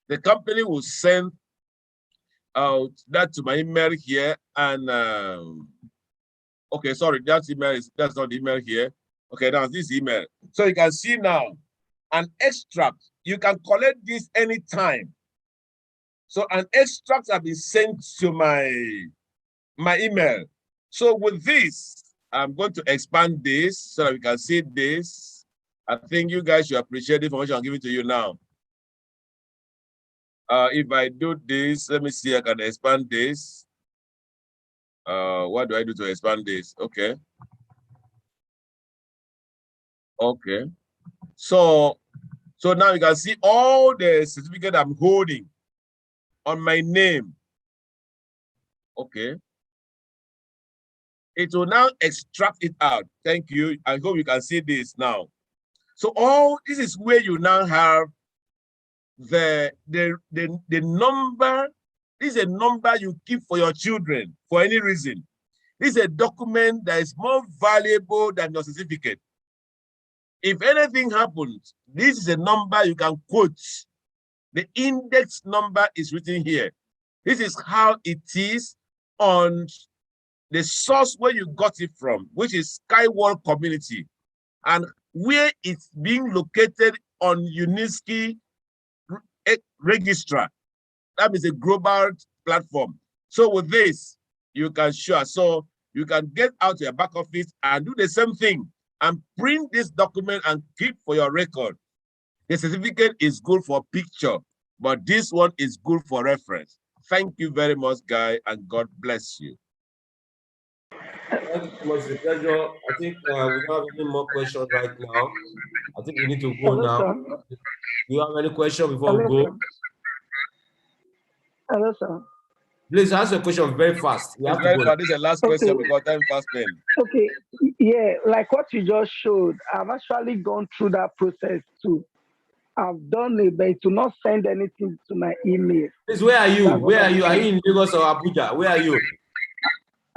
The company will send out that to my email here, and okay, sorry, that's not the email here. Okay, now this email. So you can see now an extract. You can collect this anytime. So an extract has been sent to my email. So with this, I'm going to expand this so that we can see this. I think you guys should appreciate the information I'm giving to you now. If I do this, let me see, I can expand this. What do I do to expand this? Okay. Okay. So now you can see all the certificate I'm holding on my name. Okay. It will now extract it out. Thank you. I hope you can see this now. So this is where you now have the number. This is a number you keep for your children for any reason. This is a document that is more valuable than your certificate. If anything happens, this is a number you can quote. The index number is written here. This is how it is on the source where you got it from, which is Skywall Community, and where it's being located on UNESCO registrar. That is a global platform. So with this, you can show. So you can get out your back office and do the same thing and print this document and keep for your record. The certificate is good for picture, but this one is good for reference. Thank you very much, Guy, and God bless you. Thank you so much. It's a pleasure. I think we don't have any more questions right now. I think we need to go now. Do you have any question before we go? Hello, sir. Please ask your question very fast. We have to go. This is the last question because time fast spent. Okay, yeah, like what you just showed, I've actually gone through that process too. I've done it, but to not send anything to my email. Please, where are you? Where are you? Are you in Lagos or Abuja? Where are you?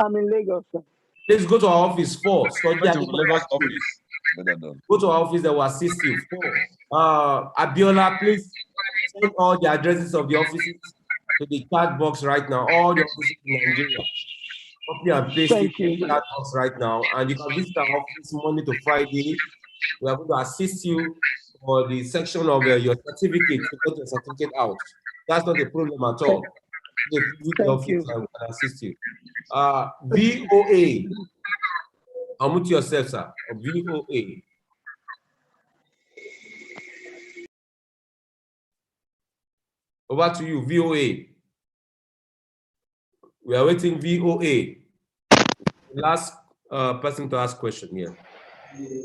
I'm in Lagos, sir. Please go to our office first. Go to Lagos office. Go to our office, that will assist you. Abiola, please send all the addresses of the offices to the chat box right now. All the offices in Nigeria. Copy and paste it in the chat box right now. And you can visit our office Monday to Friday. We are going to assist you for the section of your certificate to get your certificate out. That's not a problem at all. The office and we can assist you. VOA. Unmute yourself, sir. VOA. Over to you, VOA. We are waiting, VOA. Last person to ask question here.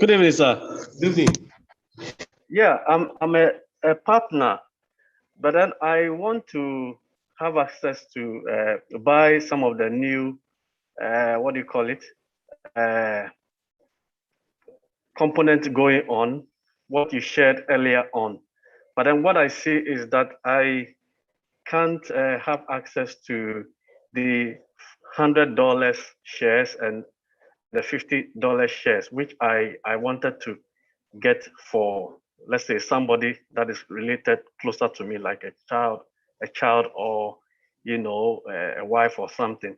Good evening, sir. Good evening. Yeah, I'm a partner, but then I want to have access to buy some of the new, what do you call it? Components going on, what you shared earlier on. But then what I see is that I can't have access to the $100 shares and the $50 shares, which I wanted to get for, let's say, somebody that is related closer to me, like a child or, you know, a wife or something.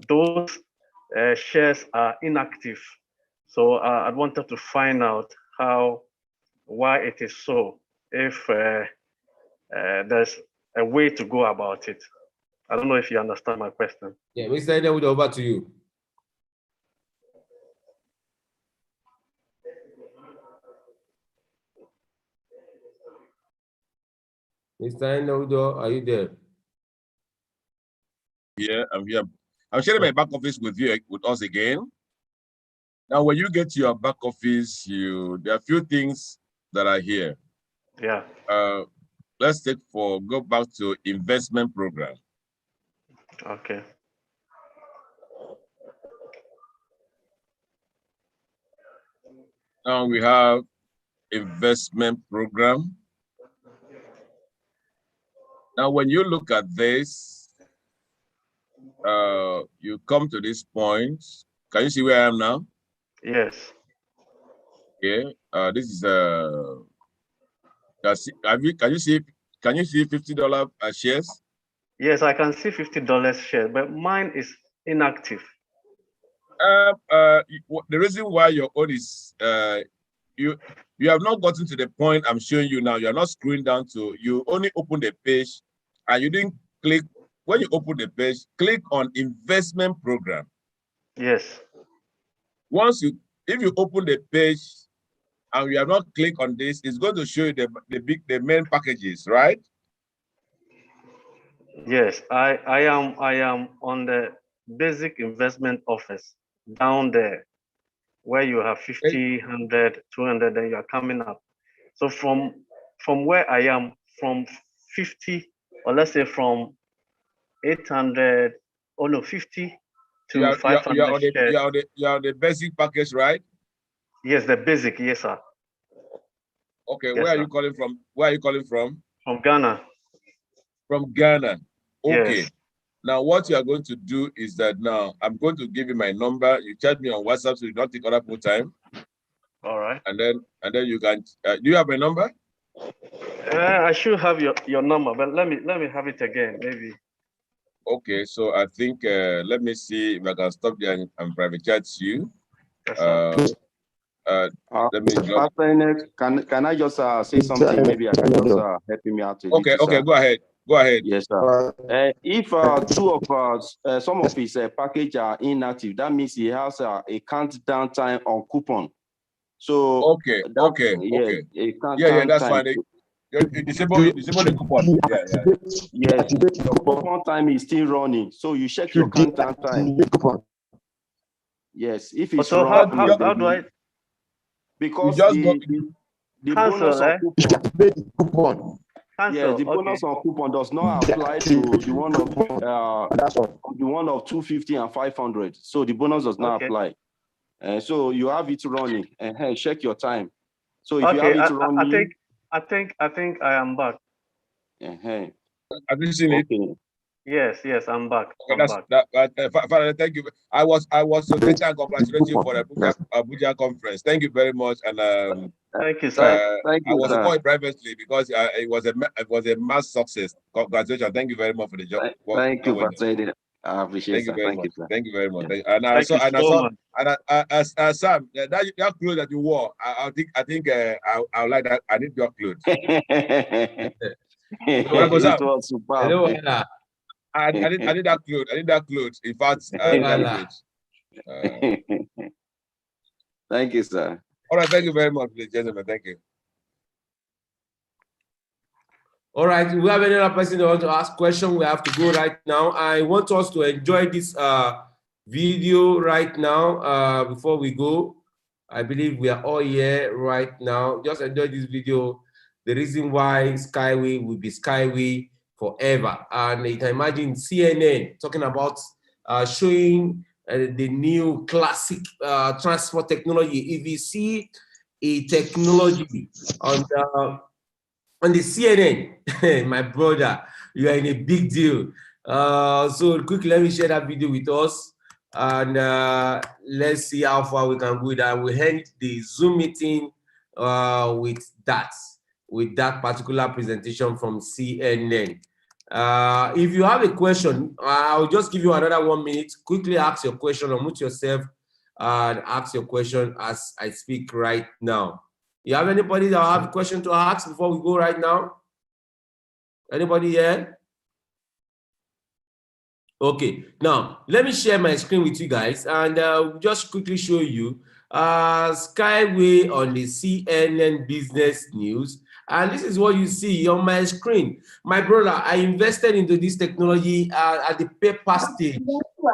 Those shares are inactive. So I wanted to find out why it is so, if there's a way to go about it. I don't know if you understand my question. Yeah, Mr. Ida, over to you. Mr. Inodo, are you there? Yeah, I'm here. I'm sharing my back office with us again. Now, when you get to your back office, there are a few things that are here. Yeah. Let's go back to investment program. Okay. Now we have investment program. Now, when you look at this, you come to this point. Can you see where I am now? Yes. Okay. This is can you see $50 shares? Yes, I can see $50 share, but mine is inactive. The reason why your own is you have not gotten to the point I'm showing you now. You are not scrolling down to, you only open the page and you didn't click. When you open the page, click on investment program. Yes. Once if you open the page and you have not clicked on this, it's going to show you the main packages, right? Yes, I am on the basic investment office down there where you have 50, 100, 200, then you are coming up. So from where I am, from 50, or let's say from 800, oh no, 50 to 500 shares. You're on the basic package, right? Yes, the basic, yes, sir. Okay, Yes, where are sir. you calling from? Where are you calling from? From Ghana. From Ghana. Okay. Yes. Now, what you are going to do is that now I'm going to give you my number. You chat me on WhatsApp so you don't take other people's time. All right. And then you can. Do you have my number? I should have your number, but let me have it again, maybe. Okay, so I think let me see if I can stop there and private chat you. Yes, Let me drop. Can I just say something? Maybe I can just help me out. Okay, go ahead. Go ahead. Yes, sir. If two of us, some of his package are inactive, that means he has a countdown time on coupon. So okay. a Yeah, that's time. fine. You disable the coupon. Yes, the coupon time is still running. So you check your countdown time. Yes, if it's so how do I? Because the bonus on coupon. Yes, the bonus on coupon does not apply to the one of 250 and 500. So the bonus does not apply. So you have it running. Check your time. So if you have it running, I think I am back. Have you seen it? Yes, I'm back. Father, thank you. I was so thank and congratulate you for the Abuja conference. Thank you very much. And thank you, sir. Thank you, I was calling privately because it was a mass success. Congratulations. Thank you very much for the job. Thank you for saying it. I appreciate it. Thank you very much. Yeah. And I saw Sam, that clothes that you wore, I think I like that. I need your clothes. It was superb. Hello, I need that clothes. I need that clothes. In fact, I need that clothes. Thank you, sir. All right, thank you very much, gentlemen. Thank you. All right, we have another person that wants to ask question. We have to go right now. I want us to enjoy this video right now before we go. I believe we are all here right now. Just enjoy this video. The reason why Skyway will be Skyway forever. And you can imagine CNN talking about showing the new classic transport technology. If you see a technology on the CNN, my brother, you are in a big deal. So quickly, let me share that video with us. And let's see how far we can go. That we'll end the Zoom meeting with that particular presentation from CNN. If you have a question, I'll just give you another 1 minute. Quickly ask your question, unmute yourself and ask your question as I speak right now. You have anybody that have a question to ask before we go right now? Anybody here? Okay, now let me share my screen with you guys and just quickly show you Skyway on the CNN Business News. And this is what you see on my screen. My brother, I invested into this technology at the paper stage.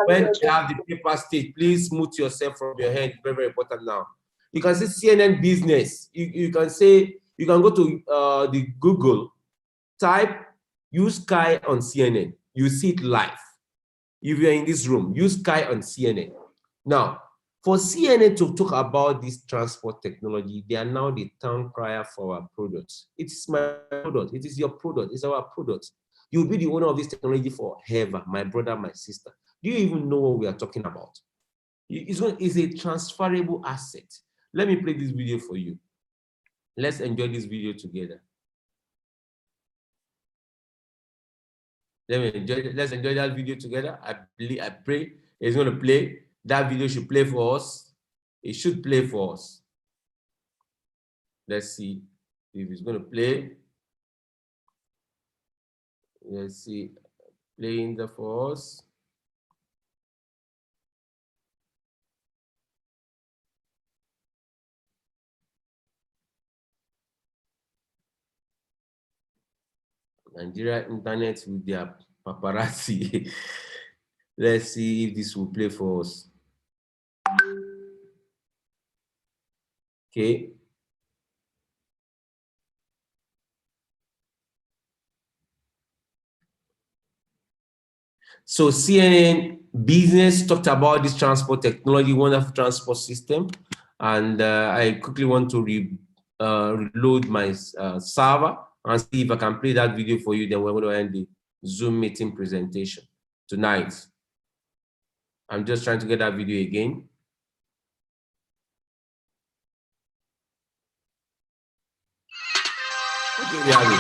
When you have the paper stage, please mute yourself from your hand. Very, very important now. You can see CNN Business. You can say, you can go to the Google, type use Sky on CNN. You see it live. If you're in this room, use Sky on CNN. Now, for CNN to talk about this transport technology, they are now the town crier for our products. It's my product. It is your product. It's our product. You'll be the owner of this technology forever, my brother, my sister. Do you even know what we are talking about? It's a transferable asset. Let me play this video for you. Let's enjoy this video together. Let's enjoy that video together. I pray it's going to play. That video should play for us. It should play for us. Let's see if it's going to play. Let's see, playing the for us. Nigeria internet with their paparazzi. Let's see if this will play for us. Okay. So CNN Business talked about this transport technology, wonderful transport system. And I quickly want to reload my server and see if I can play that video for you. Then we're going to end the Zoom meeting presentation tonight. I'm just trying to get that video again. Okay, we have it.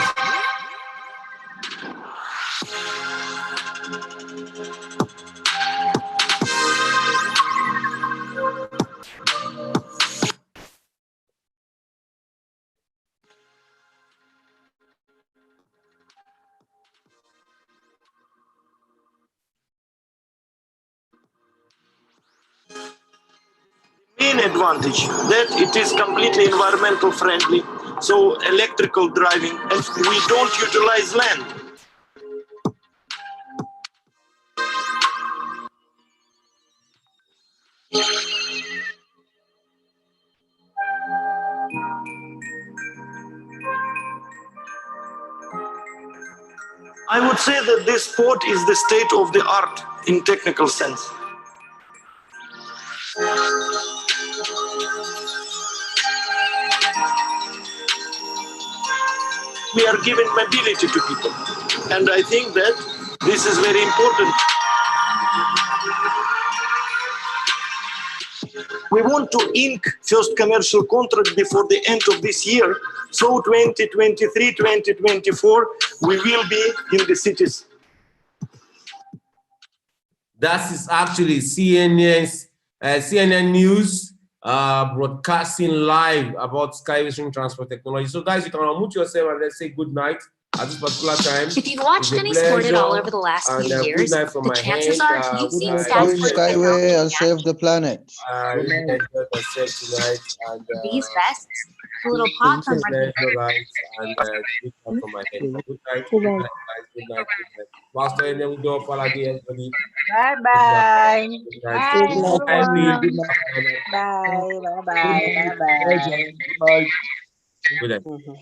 Main advantage that it is completely environmental friendly, so electrical driving, and we don't utilize land. I would say that this port is the state of the art in technical sense. We are giving mobility to people, and I think that this is very important. We want to ink first commercial contract before the end of this year, so 2023, 2024, we will be in the cities. That is actually CNN News broadcasting live about skyway transport technology. So guys, you can unmute yourself and let's say good night at this particular time. If you've watched any sport at all over the last few years, the chances are you've seen stats for Skyway and save the planet. Really enjoyed myself tonight. And, these vests, a little pop from and good night from my head. Good night, good night, guys. Good night, good night. Master, and then we do follow everybody. Bye bye. Good Bye. night. Bye. Bye. Bye. Bye. Good night. Mhm.